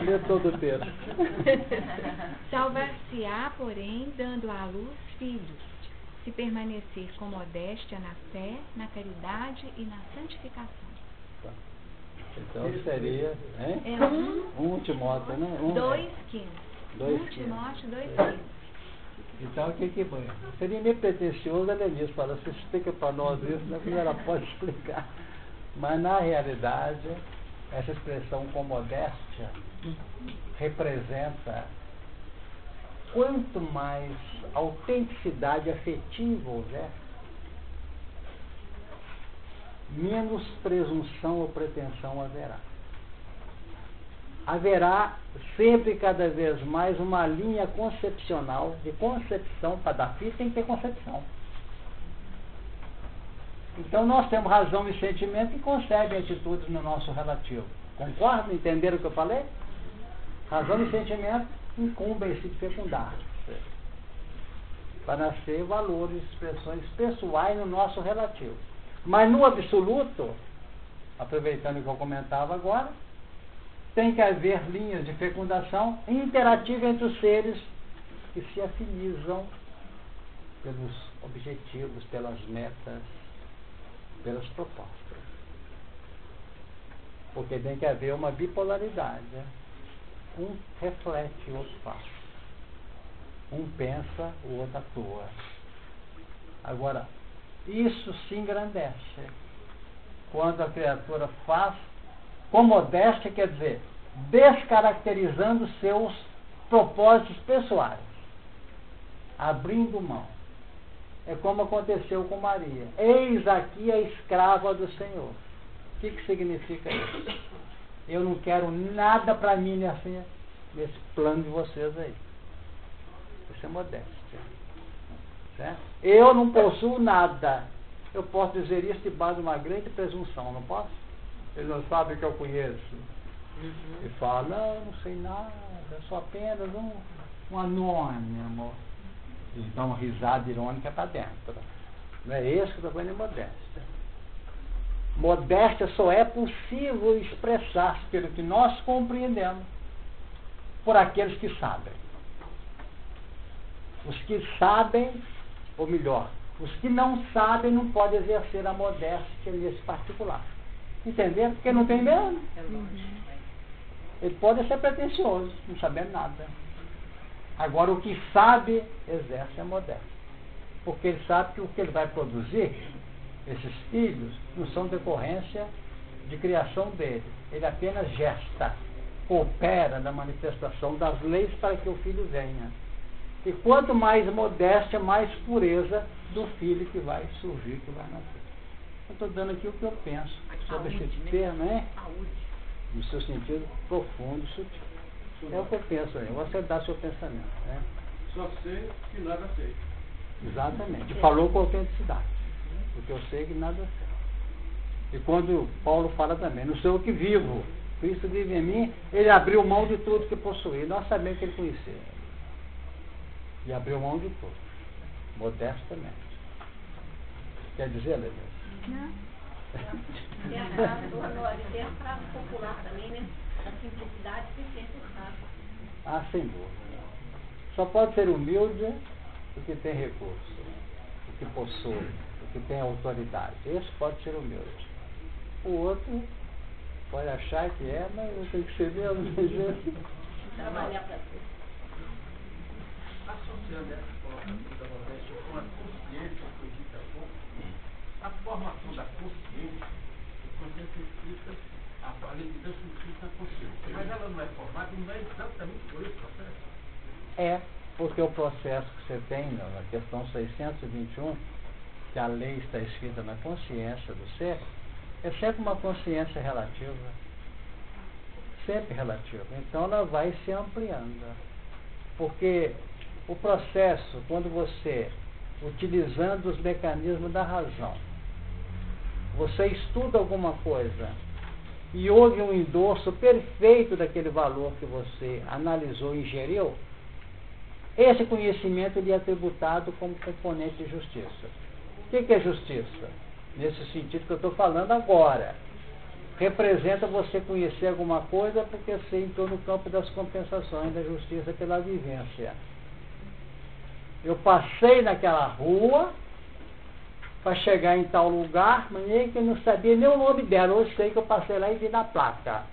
A: Lê todo o texto.
F: Salvar-se-á, porém, dando à luz filhos, se permanecer com modéstia na fé, na caridade e na santificação.
A: Tá. Então seria, hein? 1 Timóteo, né?
F: 2,15. 1 Timóteo 2,15.
A: Então o que foi? Seria meio pretencioso a Denise falar: você explica para nós isso, não é que ela pode explicar. Mas na realidade, essa expressão com modéstia representa quanto mais autenticidade afetiva houver, menos presunção ou pretensão haverá. Haverá sempre, cada vez mais, uma linha concepcional, de concepção. Para dar filho tem que ter concepção. Então nós temos razão e sentimento que concebem atitudes no nosso relativo. Concordam? Entenderam o que eu falei? Razão e sentimento incumbem-se de fecundar, para nascer valores, expressões pessoais no nosso relativo. Mas no absoluto, aproveitando o que eu comentava agora, tem que haver linhas de fecundação interativa entre os seres que se afinizam pelos objetivos, pelas metas, pelas propostas. Porque tem que haver uma bipolaridade, né? Um reflete, o outro faz. Um pensa, o outro atua. Agora, isso se engrandece quando a criatura faz com modéstia, quer dizer, descaracterizando seus propósitos pessoais, abrindo mão. É como aconteceu com Maria: eis aqui a escrava do Senhor. O que significa isso? Eu não quero nada para mim nesse plano de vocês aí. Isso é modéstia, certo? Eu não possuo nada. Eu posso dizer isso debaixo de uma grande presunção, não posso? Ele não sabe que eu conheço. E fala: não, eu não sei nada, eu sou apenas um anônimo. E dá uma risada irônica para dentro. Não é isso que eu estou falando de modéstia. Modéstia só é possível expressar-se pelo que nós compreendemos por aqueles que sabem. Os que sabem, ou melhor, os que não sabem não podem exercer a modéstia nesse particular. Entenderam? Porque não tem mesmo. Ele pode ser pretensioso, não sabendo nada. Agora, o que sabe, exerce a modéstia. Porque ele sabe que o que ele vai produzir, esses filhos, não são decorrência de criação dele. Ele apenas gesta, coopera na manifestação das leis para que o filho venha. E quanto mais modéstia, mais pureza do filho que vai surgir, que vai nascer. Eu estou dando aqui o que eu penso sobre esse termo, né? No seu sentido profundo, sutil. É o que eu penso aí. Você dá seu pensamento, né?
I: Só sei que nada sei.
A: Exatamente. Falou com autenticidade. porque eu sei que nada sei. E quando Paulo fala também, não sou eu que vivo, Cristo vive em mim, ele abriu mão de tudo que possuía. Nós sabemos que ele conhecia. E abriu mão de tudo, modestamente. Quer dizer, Lelê?
F: Não.
B: Tem a frase popular também, né? A simplicidade sem ser fácil.
A: Ah, sem dúvida. Só pode ser humilde o que tem recurso, o que possui, o que tem autoridade. Esse pode ser humilde. O outro pode achar que é, mas eu tenho que ser mesmo.
B: Trabalhar para tudo.
I: Associando essa colocação da modéstia com a consciência que foi dita há pouco, a formação da consciência, a consciência escrita, a lei de Deus foi escrita na consciência. Mas ela não é formada, não é exatamente por esse processo.
A: É, porque o processo que você tem na questão 621, que a lei está escrita na consciência do ser, é sempre uma consciência relativa. Sempre relativa. Então ela vai se ampliando. Porque o processo, quando você, utilizando os mecanismos da razão, você estuda alguma coisa e houve um endosso perfeito daquele valor que você analisou e ingeriu, esse conhecimento lhe é tributado como componente de justiça. O que é justiça? Nesse sentido que eu estou falando agora. Representa você conhecer alguma coisa porque você entrou no campo das compensações da justiça pela vivência. Eu passei naquela rua para chegar em tal lugar, mas nem que eu não sabia nem o nome dela. Eu sei que eu passei lá e vi na placa.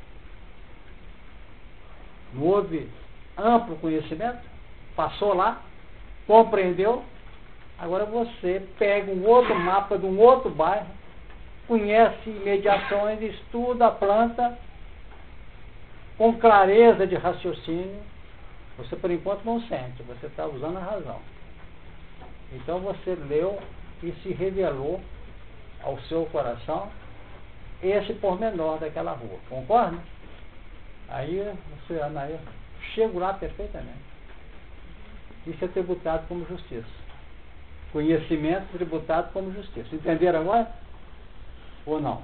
A: Não houve amplo conhecimento? Passou lá, compreendeu? Agora você pega um outro mapa de um outro bairro, conhece imediações, estuda a planta com clareza de raciocínio. Você, por enquanto, não sente, você está usando a razão. Então você leu e se revelou ao seu coração esse pormenor daquela rua. Concorda? Aí você analisa, chego lá perfeitamente. Isso é tributado como justiça. Conhecimento tributado como justiça. Entenderam agora? Ou não?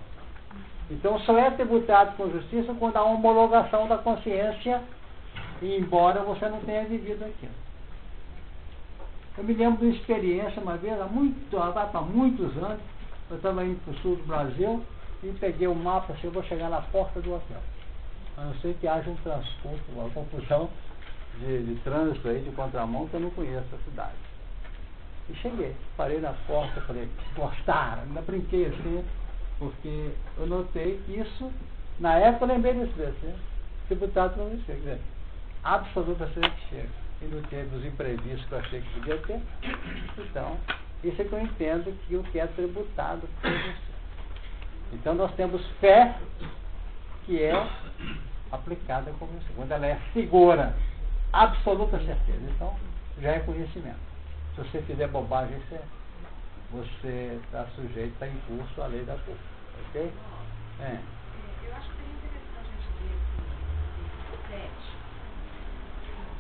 A: Então só é tributado com justiça quando há uma homologação da consciência, e embora você não tenha vivido aquilo. Eu me lembro de uma experiência uma vez, há muitos anos, eu estava indo para o sul do Brasil e peguei o mapa assim, eu vou chegar na porta do hotel. A não ser que haja um transporte, uma confusão de trânsito aí, de contramão, que eu não conheço a cidade. E cheguei, parei na porta, falei, gostaram, ainda brinquei assim, porque eu notei que isso, na época eu lembrei desse né? Tributado não chega, quer dizer, absolutamente chega. E não teve os imprevistos que eu achei que podia ter. Então, isso é que eu entendo que o que é tributado por você. Então nós temos fé que é aplicada como isso. Quando ela é segura, absoluta certeza. Então, já é conhecimento. Se você fizer bobagem, você está sujeito a impulso à lei da culpa. Ok? É.
E: Eu acho que seria interessante a gente ver esse 7.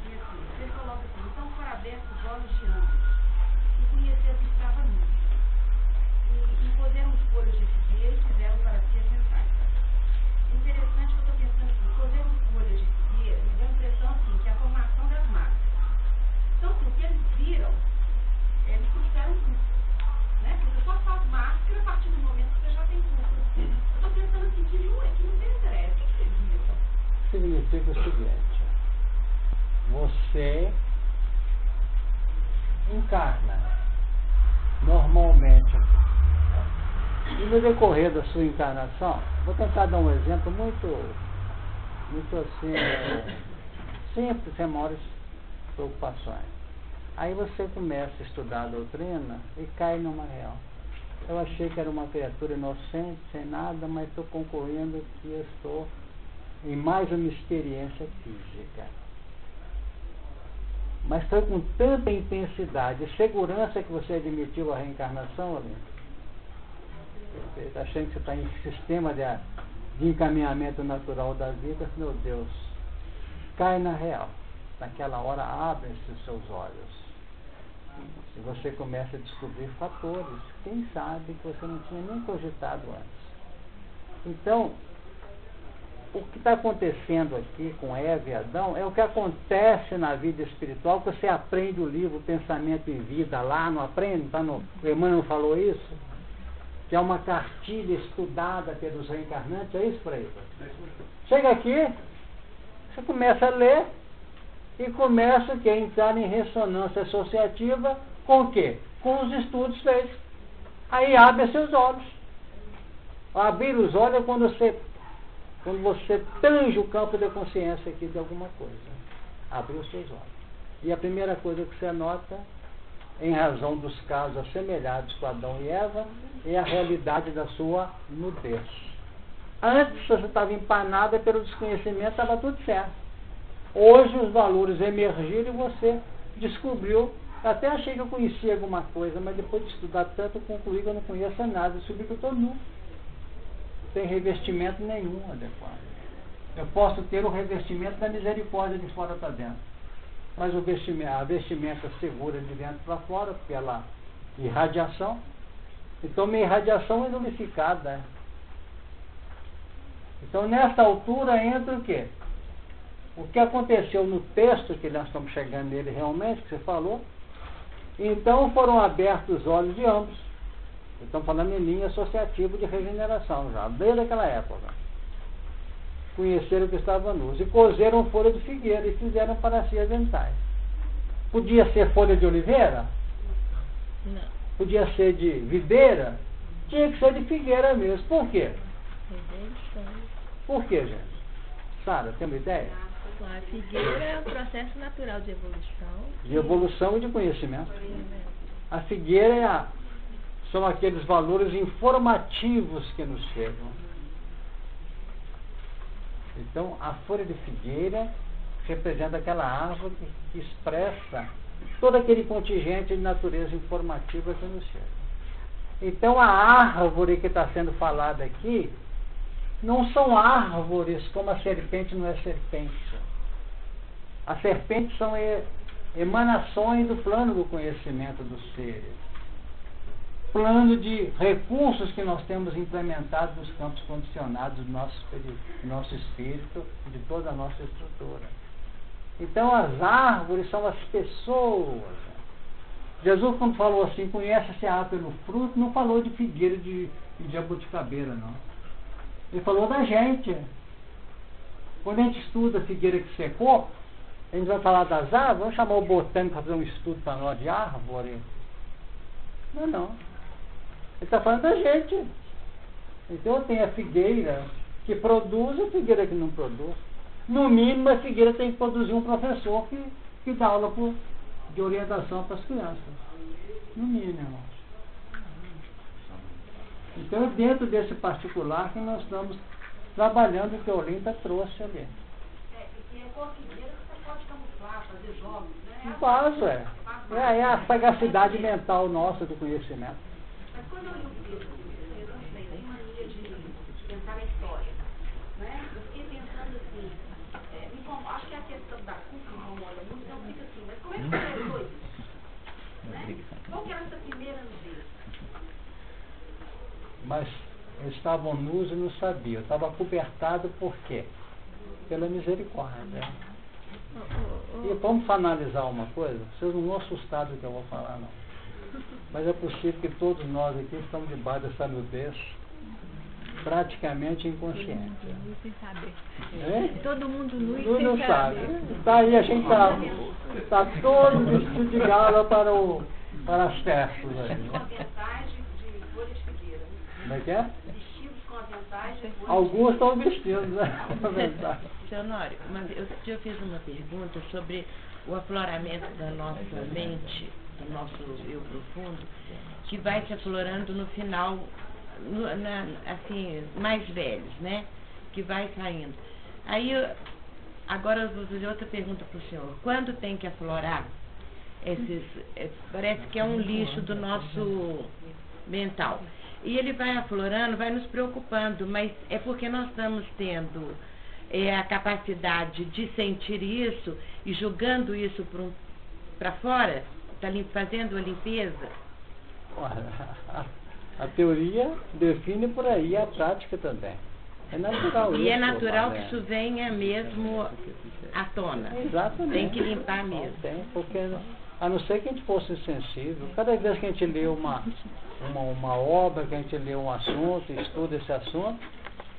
E: Porque assim, você coloca assim, então foram abertos os olhos de ambos e conheceram que estava nu. E impuseram os folhos de figueira e fizeram para si assentar. Interessante que eu estou pensando assim, impuseram os folhos de figueira, me deu a impressão assim, que é a formação das máscaras. Então, assim, o que eles viram, eles trouxeram tudo. Né? Porque você só faz máscara a partir do momento que você já tem tudo. Eu estou pensando assim, que não tem interesse. O que vocês viram?
A: Significa o seguinte: você encarna normalmente. E no decorrer da sua encarnação, vou tentar dar um exemplo muito assim, simples, sem maiores preocupações. Aí você começa a estudar a doutrina e cai numa real. Eu achei que era uma criatura inocente, sem nada, mas estou concluindo que eu estou em mais uma experiência física. Mas foi com tanta intensidade e segurança que você admitiu a reencarnação, Aline. Está achando que você está em sistema de encaminhamento natural da vida, meu Deus, cai na real. Naquela hora abrem-se os seus olhos. E você começa a descobrir fatores, quem sabe, que você não tinha nem cogitado antes. Então, o que está acontecendo aqui com Eva e Adão é o que acontece na vida espiritual, que você aprende o livro Pensamento e Vida lá, não aprende? Tá no, o Emmanuel falou isso? Que é uma cartilha estudada pelos reencarnantes, é isso, Frei? Chega aqui, você começa a ler e começa a entrar em ressonância associativa com o quê? Com os estudos feitos. Aí abre seus olhos. Abrir os olhos é quando você tange o campo da consciência aqui de alguma coisa. Abrir os seus olhos. E a primeira coisa que você nota, em razão dos casos assemelhados com Adão e Eva, é a realidade da sua nudez. Antes você estava empanada pelo desconhecimento, estava tudo certo. Hoje os valores emergiram e você descobriu. Até achei que eu conhecia alguma coisa, mas depois de estudar tanto, eu concluí que eu não conheço nada. Descobri que eu estou nu. Não tem revestimento nenhum adequado. Eu posso ter o revestimento da misericórdia de fora para dentro. Mas a vestimenta segura de dentro para fora, pela irradiação. Então minha irradiação é nulificada. Então nessa altura entra o quê? O que aconteceu no texto, que nós estamos chegando nele realmente, que você falou. Então foram abertos os olhos de ambos. Estamos falando em linha associativa de regeneração já, desde aquela época. Conheceram que estavam nus e cozeram folha de figueira e fizeram para si aventais. Podia ser folha de oliveira?
G: Não.
A: Podia ser de videira? Tinha que ser de figueira mesmo. Por quê? Por quê, gente? Sara, tem uma ideia?
G: A figueira é um processo natural de evolução.
A: De evolução e de conhecimento. A figueira são aqueles valores informativos que nos chegam. Então, a folha de figueira representa aquela árvore que expressa todo aquele contingente de natureza informativa que nos chega. Então, a árvore que está sendo falada aqui não são árvores como a serpente não é serpente. As serpentes são emanações do plano do conhecimento dos seres. Plano de recursos que nós temos implementados nos campos condicionados do nosso espírito e de toda a nossa estrutura. Então as árvores são as pessoas. Jesus, quando falou assim, conhece-se a árvore pelo fruto, não falou de figueira e de jabuticabeira, não. Ele falou da gente. Quando a gente estuda a figueira que secou, a gente vai falar das árvores, vamos chamar o botânico para fazer um estudo para nós de árvore. Não. Ele está falando da gente. Então tem a figueira que produz e a figueira que não produz. No mínimo, a figueira tem que produzir um professor que dá aula de orientação para as crianças. No mínimo. Então é dentro desse particular que nós estamos trabalhando o que a Olinda trouxe ali.
E: E é com a figueira que você pode camuflar, fazer jogos, né?
A: Vaso, é a sagacidade mental nossa do conhecimento.
E: Mas quando eu li o texto eu não sei, tem mania de pensar na história, né? Eu fiquei pensando assim, acho que a questão da culpa me incomoda muito, então fica assim, mas como é que começou isso? Né? Qual que era essa primeira nudez?
A: Mas eles estavam nus e não sabiam. Estava cobertado por quê? Pela misericórdia. E vamos analisar uma coisa? Vocês não vão assustar do que eu vou falar, não. Mas é possível que todos nós aqui estamos debaixo dessa nudez praticamente inconsciente.
F: Todo mundo nu e
A: sem
F: não
A: sabe. Daí a gente está todo vestido de gala para as festas.
E: Com a vantagem de folha de figueira.
A: Como é que é?
E: Vestidos com a vantagem de folha de figueira.
A: Alguns estão vestidos, né?
J: Seu Honório, eu fiz uma pergunta sobre o afloramento da nossa mente, do nosso eu profundo, que vai se aflorando no final, assim, mais velhos, né? Que vai saindo. Aí, agora eu vou fazer outra pergunta para o senhor. Quando tem que aflorar parece que é um lixo do nosso mental. E ele vai aflorando, vai nos preocupando, mas é porque nós estamos tendo a capacidade de sentir isso e julgando isso para fora, está fazendo a limpeza?
A: A teoria define por aí, a prática também. É natural.
J: E é
A: isso,
J: natural
A: né?
J: que isso venha mesmo à tona.
A: Exatamente.
J: Tem que limpar
A: Não
J: mesmo.
A: tem, porque a não ser que a gente fosse insensível, cada vez que a gente lê uma obra, que a gente lê um assunto, estuda esse assunto,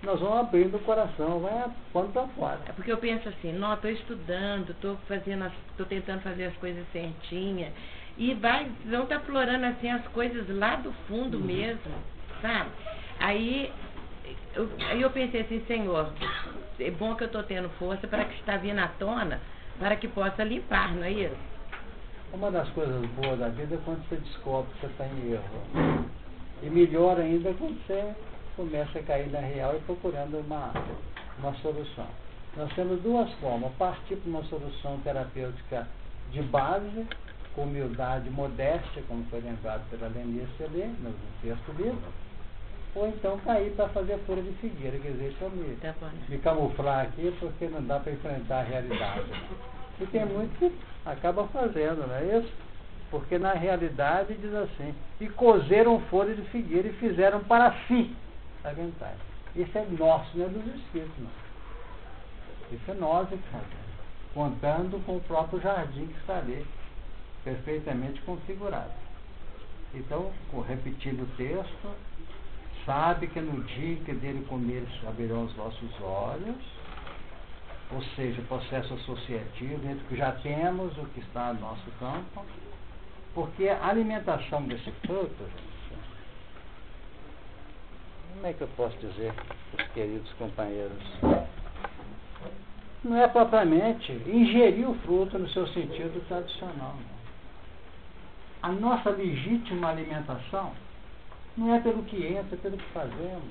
A: nós vamos abrindo o coração, vai pondo para fora.
J: É porque eu penso assim, não, estou estudando, estou tentando fazer as coisas certinhas, e vão estar aflorando assim as coisas lá do fundo mesmo, sabe? Aí eu pensei assim, Senhor, é bom que eu estou tendo força para que está vindo à tona, para que possa limpar, não é isso?
A: Uma das coisas boas da vida é quando você descobre que você está em erro. E melhor ainda quando você começa a cair na real e procurando uma solução. Nós temos duas formas: partir para uma solução terapêutica de base, com humildade e modéstia, como foi lembrado pela Lenice ali, no texto livro, ou então cair para fazer folha de figueira, quer dizer, deixa eu me camuflar aqui porque não dá para enfrentar a realidade. E tem muito que acaba fazendo, não é isso? Porque na realidade diz assim: e cozeram folha de figueira e fizeram para si aventais. Isso é nosso, não é dos espíritos, não. Isso é nós que fazemos, contando com o próprio jardim que está ali, perfeitamente configurado. Então, repetindo o texto, sabe que no dia em que dele comeres abrirão os vossos olhos, ou seja, processo associativo entre o que já temos, o que está no nosso campo, porque a alimentação desse fruto, gente, como é que eu posso dizer, os queridos companheiros, não é propriamente ingerir o fruto no seu sentido tradicional, não. A nossa legítima alimentação não é pelo que entra, é pelo que fazemos.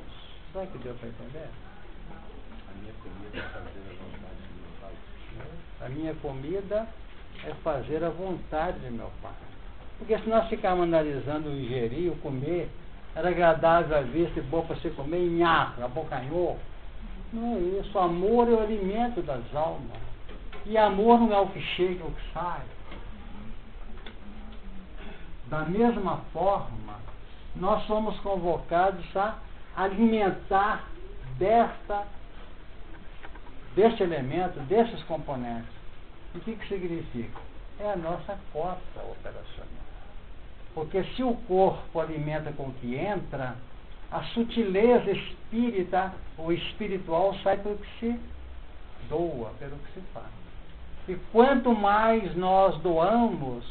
A: Será que deu para entender? A minha comida é fazer a vontade de meu Pai. Porque se nós ficarmos analisando o ingerir, o comer, era agradável à vista e bom para você comer, nhaca, abocanhou. Não é isso. O amor é o alimento das almas. E amor não é o que chega, é o que sai. Da mesma forma, nós somos convocados a alimentar deste elemento, desses componentes. E o que significa? É a nossa cota operacional. Porque se o corpo alimenta com o que entra, a sutileza espírita ou espiritual sai pelo que se doa, pelo que se faz. E quanto mais nós doamos,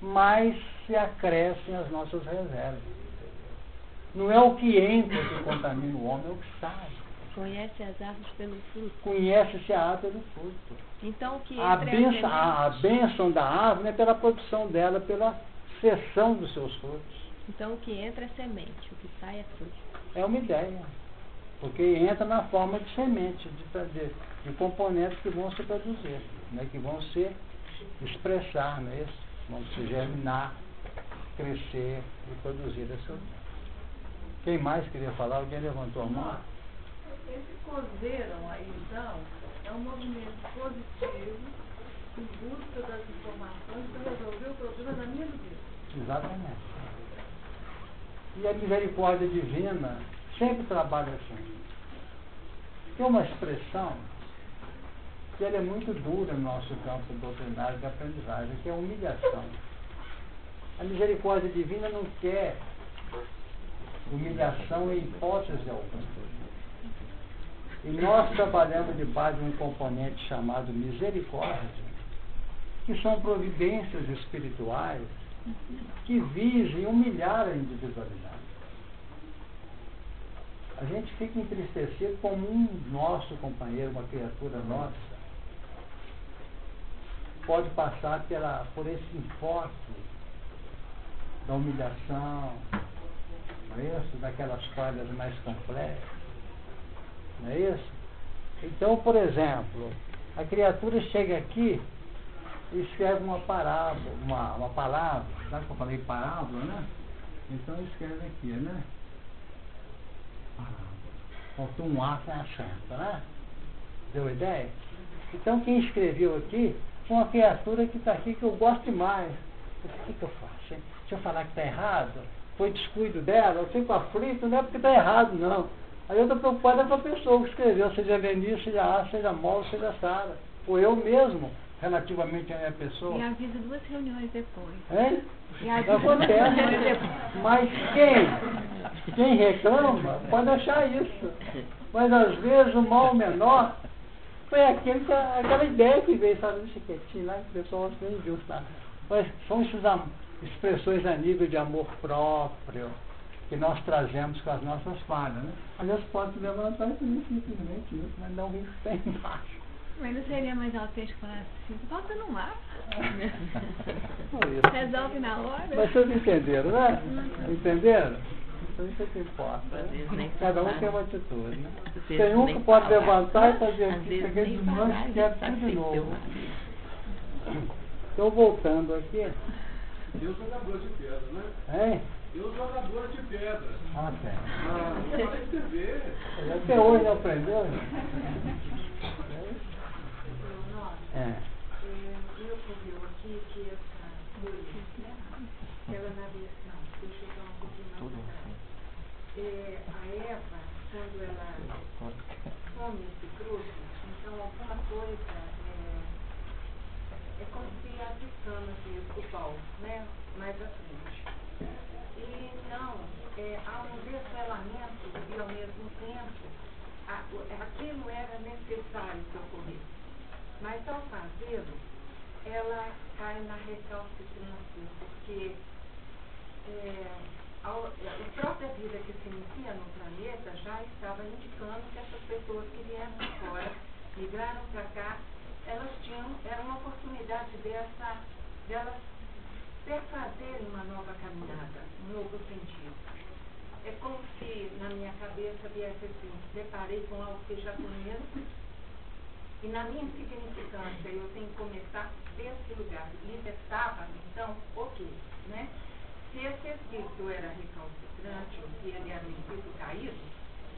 A: mais se acrescem as nossas reservas. Não é o que entra que contamina o homem, é o que sai.
G: Conhece as árvores pelo fruto.
A: Conhece-se a árvore pelo fruto.
G: Então, o que
A: a bênção da árvore é pela produção dela, pela cessão dos seus frutos.
G: Então, o que entra é semente, o que sai é fruto.
A: É uma ideia. Porque entra na forma de semente, de componentes que vão se produzir, né, que vão se expressar, né, vão se germinar, crescer e produzir a sua vida. Quem mais queria falar? Alguém levantou a mão?
E: Esse cozeram aí, então, é um movimento positivo em busca das informações para resolver o problema da minha vida.
A: Exatamente. E a misericórdia divina sempre trabalha assim. Tem uma expressão que ela é muito dura no nosso campo doutrinário de aprendizagem, que é a humilhação. A misericórdia divina não quer humilhação em hipótese alguma. E nós trabalhamos debaixo de um componente chamado misericórdia, que são providências espirituais que visem humilhar a individualidade. A gente fica entristecido como um nosso companheiro, uma criatura nossa, pode passar por esse enfoque da humilhação, não é isso? Daquelas falhas mais complexas. Não é isso? Então, por exemplo, a criatura chega aqui e escreve uma parábola, uma palavra, sabe que eu falei parábola, né? Então escreve aqui, né? Parábola. Faltou um A com acento, né? Deu ideia? Então quem escreveu aqui foi uma criatura que está aqui que eu gosto demais. O que eu faço, hein? Se eu falar que está errado, foi descuido dela, eu fico aflito, não é porque está errado, não. Aí eu estou preocupado com a pessoa que escreveu, seja Leni, seja A, seja Mol, seja Sara. Ou eu mesmo, relativamente à minha pessoa.
F: E avisa 2 reuniões depois.
A: Hein?
F: E avisa
A: Acontece.
F: 2 reuniões depois.
A: Mas quem reclama pode achar isso. Mas às vezes o mal menor foi aquela ideia que veio, sabe, esse quietinho lá, que o pessoal acha meio injusto lá. Mas são essas expressões a nível de amor próprio que nós trazemos com as nossas falhas, né? Às vezes pode se levantar e fazer simplesmente isso, mas não isso está embaixo.
F: Mas não seria mais autêntico falar assim, bota no ar. Resolve na hora.
A: Mas vocês entenderam, né? Entenderam? Então isso é que importa. Né? Cada um tem uma atitude, né? Tem um que pode levantar e fazer aqui, pegar de mãos e quer tudo de novo. Estou voltando aqui.
I: E os jogadores de pedra, né?
A: Hein?
I: E os jogadores de pedra.
A: Ah, tem.
I: Ah, para escrever.
A: Até hoje não aprendeu?
E: Me ocorreu aqui que essa folha, ela na versão, deixa eu dar um pouquinho mais atrás. A Eva, quando ela come esse fruto, então alguma coisa é como se a picana mesmo do pau, né? Mais à frente. E então, há um desvelamento e ao mesmo tempo aquilo era necessário que ocorresse. Mas ao fazê-lo, ela cai na recalcitrância, porque a própria vida que se inicia no planeta já estava indicando que essas pessoas que vieram de fora, migraram para cá, era uma oportunidade delas perfazerem uma nova caminhada, um novo sentido. É como se na minha cabeça viesse assim, deparei com algo que já conheço, e na minha insignificância eu tenho que começar desse lugar. Libertava, então, ok, né? Se esse espírito era recalcitrante, ou se ele era um espírito caído,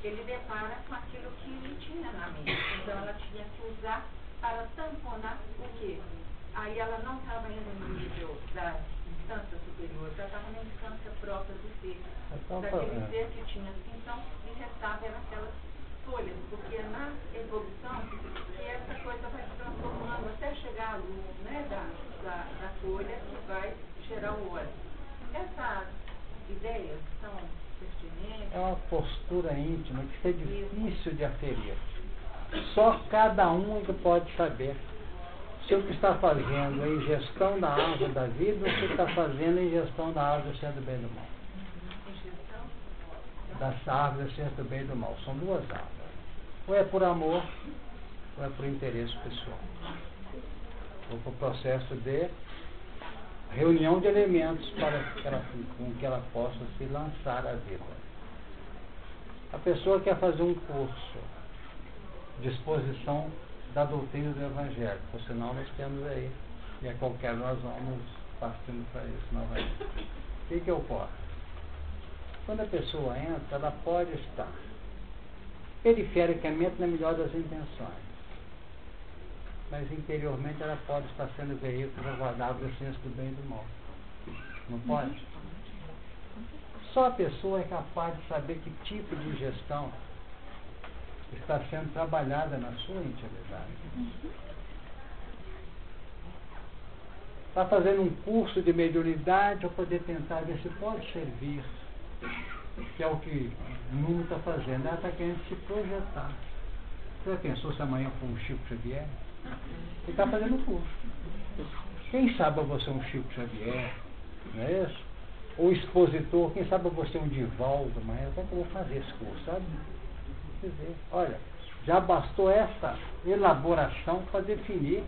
E: ele depara com aquilo que ele tinha na mente. Então ela tinha que usar para tamponar o quê? Aí ela não estava ainda no nível da instância superior, já estava na instância própria do ser. Daquele ser que tinha então, e restava eram aquelas folhas, porque é na evolução que essa coisa vai se transformando até chegar à luz, né, da folha que vai gerar o óleo. Essas ideias são pertinentes?
A: É uma postura íntima que é difícil de aferir. Só cada um é que pode saber se o que está fazendo é ingestão da árvore da vida ou se está fazendo a ingestão da árvore sendo bem do mal. Das árvores sendo bem do mal. São duas árvores. Ou é por amor, ou é por interesse pessoal. Ou por processo de reunião de elementos para com que ela possa se lançar à vida. A pessoa quer fazer um curso de exposição da doutrina do Evangelho, por sinal nós temos aí, e a qualquer nós vamos partindo para isso novamente. O que ocorre? Quando a pessoa entra, ela pode estar perifericamente na melhor das intenções, mas interiormente ela pode estar sendo veículo agradável do senso do bem e do mal. Não pode? Só a pessoa é capaz de saber que tipo de gestão está sendo trabalhada na sua intimidade. Está fazendo um curso de mediunidade para poder tentar ver se pode servir, que é o que o mundo está fazendo. Ela está querendo se projetar. Você já pensou se amanhã for um Chico Xavier? Ele está fazendo um curso. Quem sabe você é um Chico Xavier, não é isso? Ou expositor, quem sabe você é um Divaldo, mas como é que eu vou fazer esse curso, sabe? Quer dizer, olha, já bastou essa elaboração para definir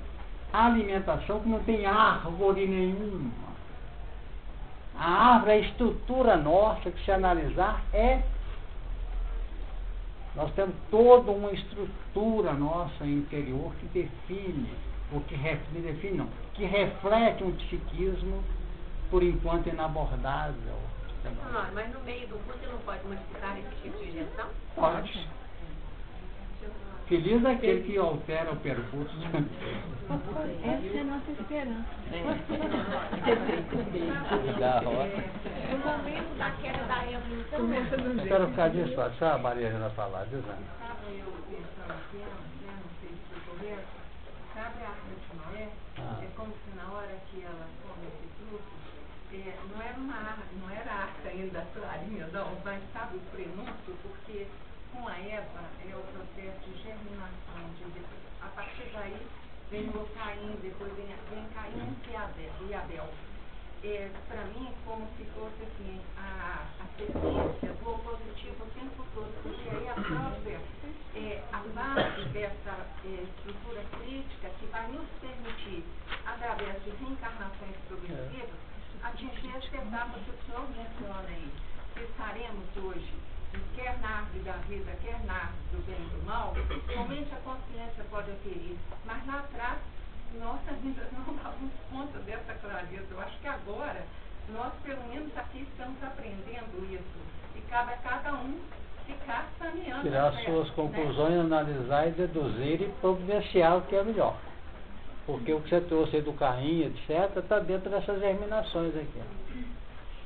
A: a alimentação que não tem árvore nenhuma. A árvore é a estrutura nossa, que se analisar nós temos toda uma estrutura nossa interior que define, ou que define não, que reflete um psiquismo por enquanto inabordável.
K: Não, mas no meio do curso você não pode modificar esse tipo de injeção?
A: Pode. Feliz aquele que altera o percurso.
F: Essa é a nossa esperança.
A: Da rota.
B: No momento da queda da Eva, então,
F: Começa do
A: Eu
F: jeito.
A: quero ficar disso, só a Maria Helena falar, diz lá.
E: Estava eu pensando aqui, né, não sei se foi correto, sabe a arca de Noé? É como se na hora que ela come esse fruto, não era uma arca, não era a arca ainda clarinha, não, mas sabe o prenúncio, porque com a Eva é o processo de germinação, a partir daí vem o Caim, depois vem Caim e Abel. Para mim, como se fosse assim, a sequência do opositivo o tempo todo, porque aí a própria, a base dessa estrutura crítica que vai nos permitir, através de reencarnações progressivas, atingir essa etapa que o senhor menciona aí, que estaremos hoje, quer na árvore da vida, quer na árvore do bem e do mal, somente a consciência pode aferir, mas lá atrás nós ainda não dávamos conta dessa clareza. Eu acho que agora, nós pelo menos aqui estamos aprendendo isso. E cabe a cada um ficar saneando.
A: Tirar as suas conclusões, analisar e deduzir e providenciar o que é melhor. Porque o que você trouxe aí do Caim, etc., está dentro dessas germinações aqui.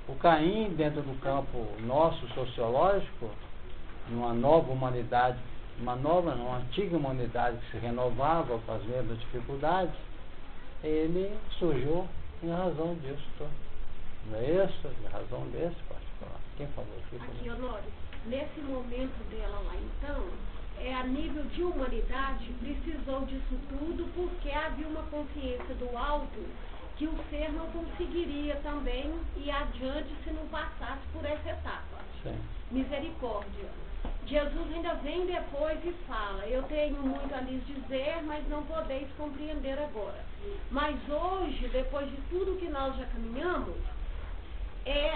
A: O Caim, dentro do campo nosso sociológico, numa nova humanidade, uma antiga humanidade que se renovava com as mesmas dificuldades, ele surgiu em razão disso. Não é isso? Em razão desse particular. Quem falou aqui?
B: aqui, Honório, nesse momento dela lá, então, a nível de humanidade, precisou disso tudo porque havia uma consciência do alto que o ser não conseguiria também ir adiante se não passasse por essa etapa.
A: Sim.
B: Misericórdia. Jesus ainda vem depois e fala, eu tenho muito a lhes dizer, mas não podeis compreender agora. Mas hoje, depois de tudo que nós já caminhamos,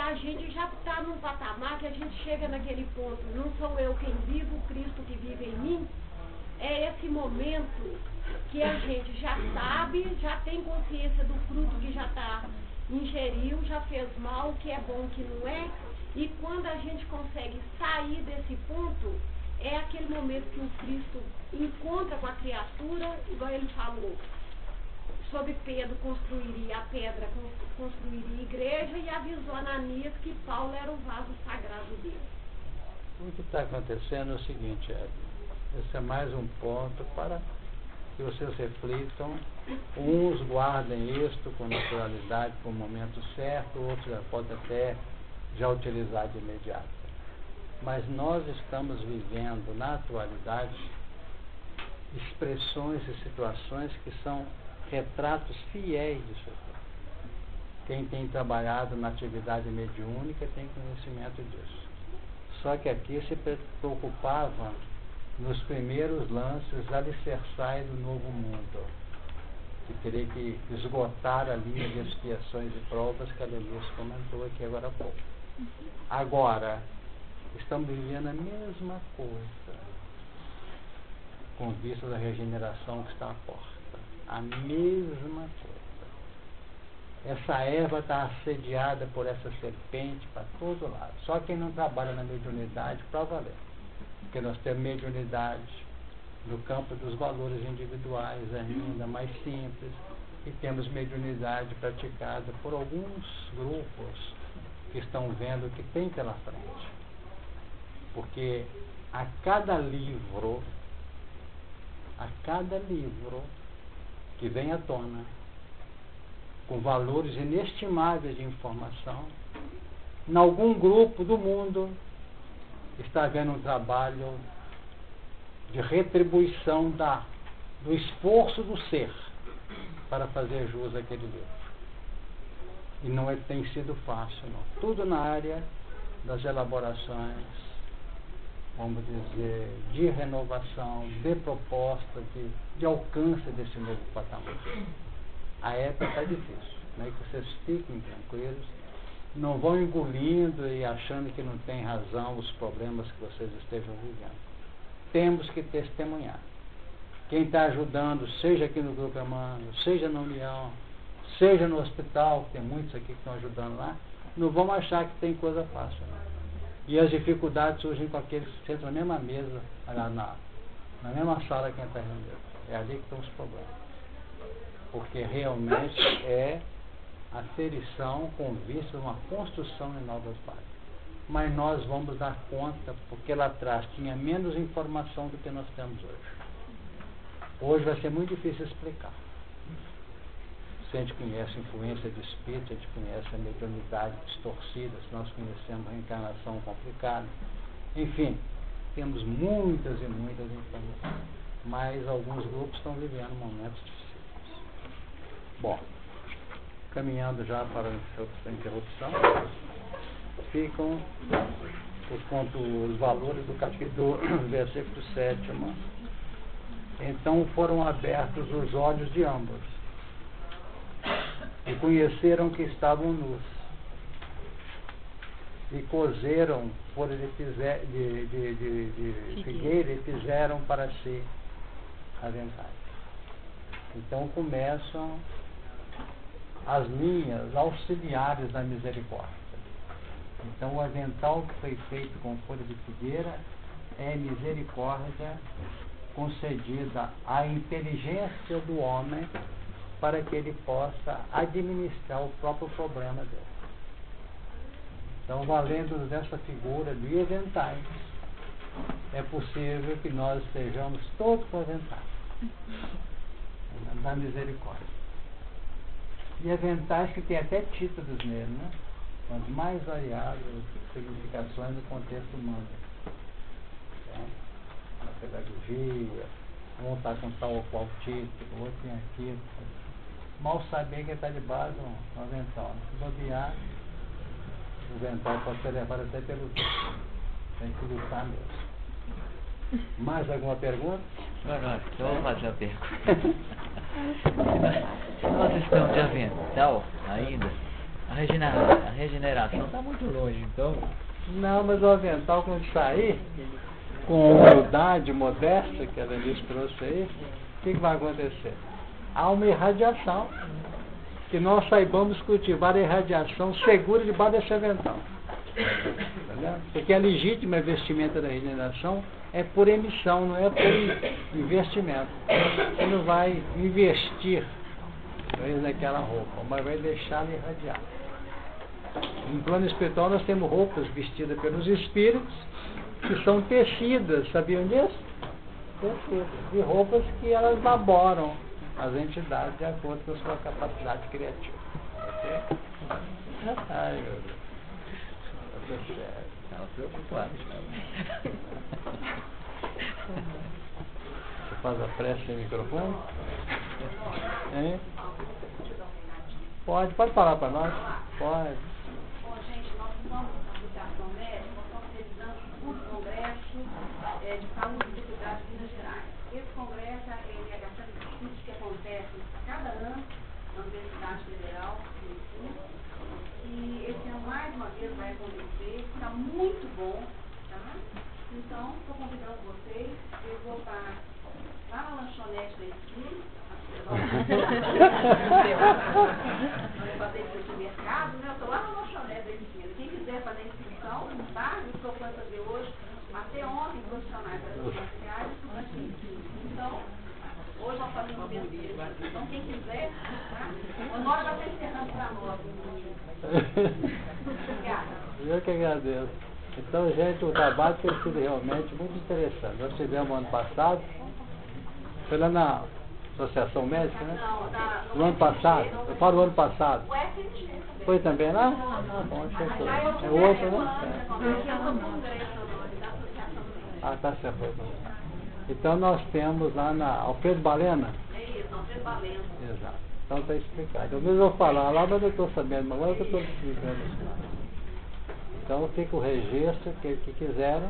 B: a gente já está num patamar que a gente chega naquele ponto, não sou eu quem vivo, Cristo que vive em mim. É esse momento que a gente já sabe, já tem consciência do fruto que já está ingeriu, já fez mal, o que é bom, o que não é. E quando a gente consegue sair desse ponto, é aquele momento que o Cristo encontra com a criatura, igual ele falou, sobre Pedro construiria a pedra, construiria a igreja, e avisou Ananias que Paulo era o vaso sagrado dele.
A: O que está acontecendo é o seguinte, esse é mais um ponto para que vocês reflitam. Uns guardem isto com naturalidade, com o momento certo, outros já podem até já utilizar de imediato. Mas nós estamos vivendo na atualidade expressões e situações que são retratos fiéis disso aqui. Quem tem trabalhado na atividade mediúnica tem conhecimento disso. Só que aqui se preocupava nos primeiros lances alicerçais do novo mundo, que teria que esgotar a linha de expiações e provas que a Lelice comentou aqui agora há pouco. Agora, estamos vivendo a mesma coisa, com vista da regeneração que está à porta. A mesma coisa. Essa erva está assediada por essa serpente para todo lado. Só quem não trabalha na mediunidade para valer. Porque nós temos mediunidade no campo dos valores individuais, ainda mais simples, e temos mediunidade praticada por alguns grupos que estão vendo o que tem pela frente. Porque a cada livro que vem à tona, com valores inestimáveis de informação, em algum grupo do mundo está havendo um trabalho de retribuição do esforço do ser para fazer jus àquele livro. E não tem sido fácil, não. Tudo na área das elaborações, vamos dizer, de renovação, de proposta, de alcance desse novo patamar. A época está difícil, né? Que vocês fiquem tranquilos, não vão engolindo e achando que não tem razão os problemas que vocês estejam vivendo. Temos que testemunhar. Quem está ajudando, seja aqui no Grupo Emmanuel, seja na União, seja no hospital, tem muitos aqui que estão ajudando lá, não vamos achar que tem coisa fácil, não. E as dificuldades surgem com aqueles que sentam na mesma mesa, Na mesma sala que entra Deus. É ali que estão os problemas. Porque realmente é aferição com vista a uma construção em novas bases. Mas nós vamos dar conta, porque lá atrás tinha menos informação do que nós temos hoje. Hoje vai ser muito difícil explicar. Se a gente conhece a influência de espírito, a gente conhece a mediunidade distorcida, se nós conhecemos a reencarnação complicada. Enfim, temos muitas e muitas informações. Mas alguns grupos estão vivendo momentos difíceis. Bom, caminhando já para a interrupção, ficam os valores do capítulo, versículo 7. Então foram abertos os olhos de ambos e conheceram que estavam nus e cozeram folha de figueira e fizeram para si aventais. Então começam as linhas auxiliares da misericórdia. Então o avental que foi feito com folha de figueira é misericórdia concedida à inteligência do homem para que ele possa administrar o próprio problema dele. Então, valendo dessa figura de aventais, é possível que nós estejamos todos com aventais da misericórdia. E aventais que tem até títulos nele, né? As mais variadas significações do contexto humano. A pedagogia, um está com tal ou qual título, o outro tem aquilo. Mal saber que está debaixo do avental. Se bobear, o avental pode ser levado até pelo tempo. Tem que lutar mesmo. Mais alguma pergunta?
C: Não, então eu vou fazer uma pergunta. Se nós estamos de avental ainda, a regeneração está muito longe, então.
A: Não, mas o avental, quando sair, com humildade, modéstia, que a Denise trouxe aí, o que vai acontecer? Há uma irradiação, que nós saibamos cultivar a irradiação segura debaixo desse avental. Entendeu? Porque a legítima vestimenta da regeneração é por emissão, não é por investimento. Você não vai investir naquela roupa, mas vai deixá-la irradiar. No plano espiritual nós temos roupas vestidas pelos espíritos que são tecidas, sabiam disso? Tecidas. E roupas que elas elaboram as entidades de acordo com a sua capacidade criativa. Ok? Ai, meu Deus.
C: Estava preocupado.
A: Você faz a prece sem microfone? Hein? Pode falar para nós? Pode.
E: Bom, gente, nós estamos na Associação Médica, nós estamos realizando um congresso de saúde e cuidados de Minas Gerais. Esse congresso é a questão de estudos que acontece cada ano na Universidade Federal do Sul. E esse ano, mais uma vez, vai acontecer. Está muito bom, tá? Então, estou convidando vocês. Eu vou estar lá na lanchonete da esquina. Vou fazer isso de mercado, né? Eu estou lá na lanchonete da esquina. Quem quiser fazer inscrição, tá? Eu estou para fazer hoje até 11 profissionais das sociais. Então, hoje nós fazemos o mesmo. Então, quem quiser, tá? O Honório vai estar encerrando para nós. Obrigada.
A: Eu que agradeço. Então, gente, o trabalho tem sido realmente muito interessante. Nós tivemos ano passado, foi lá na Associação Médica, né? No ano passado, eu falo do ano passado. Foi também lá? Ah, bom, achei que foi. É outro, né? Ah, tá certo. Então nós temos lá na Alfredo Balena.
E: Isso, Alfredo Balena.
A: Exato. Então está explicado. Eu mesmo vou falar lá, mas eu estou sabendo, agora que eu estou explicando isso lá. Então fica o registro, que quiserem,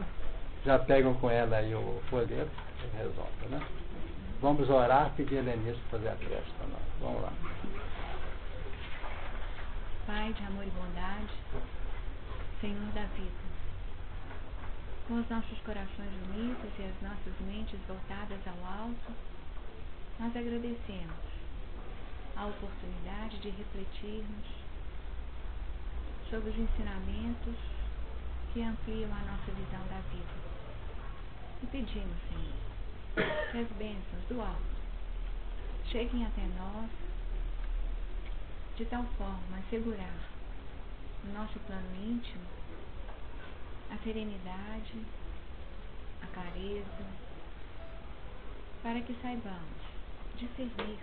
A: já pegam com ela aí o folheto e resolvem, né? Vamos orar, pedir a Lenice para fazer a prece para nós. Vamos lá.
F: Pai de amor e bondade, Senhor da vida, com os nossos corações unidos e as nossas mentes voltadas ao alto, nós agradecemos a oportunidade de refletirmos sobre os ensinamentos que ampliam a nossa visão da vida. E pedimos, Senhor, que as bênçãos do alto cheguem até nós de tal forma a assegurar no nosso plano íntimo a serenidade, a clareza, para que saibamos discernir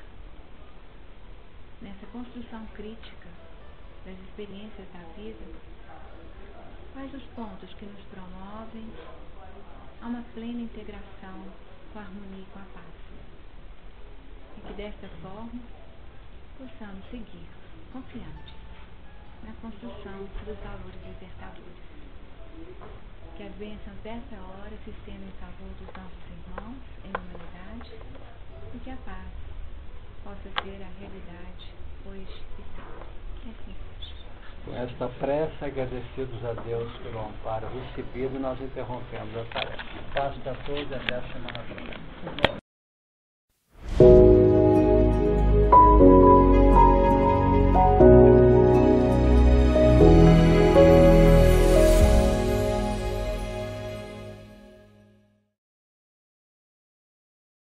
F: nessa construção crítica das experiências da vida quais os pontos que nos promovem a uma plena integração com a harmonia e com a paz, e que desta forma possamos seguir confiantes na construção dos valores libertadores. Que as bênçãos desta hora se estendam em favor dos nossos irmãos em humanidade e que a paz possa ser a realidade hoje e sempre. Que assim seja.
A: Com esta prece, agradecidos a Deus pelo amparo recebido, nós interrompemos a tarefa. Paz para todos e até a semana próxima.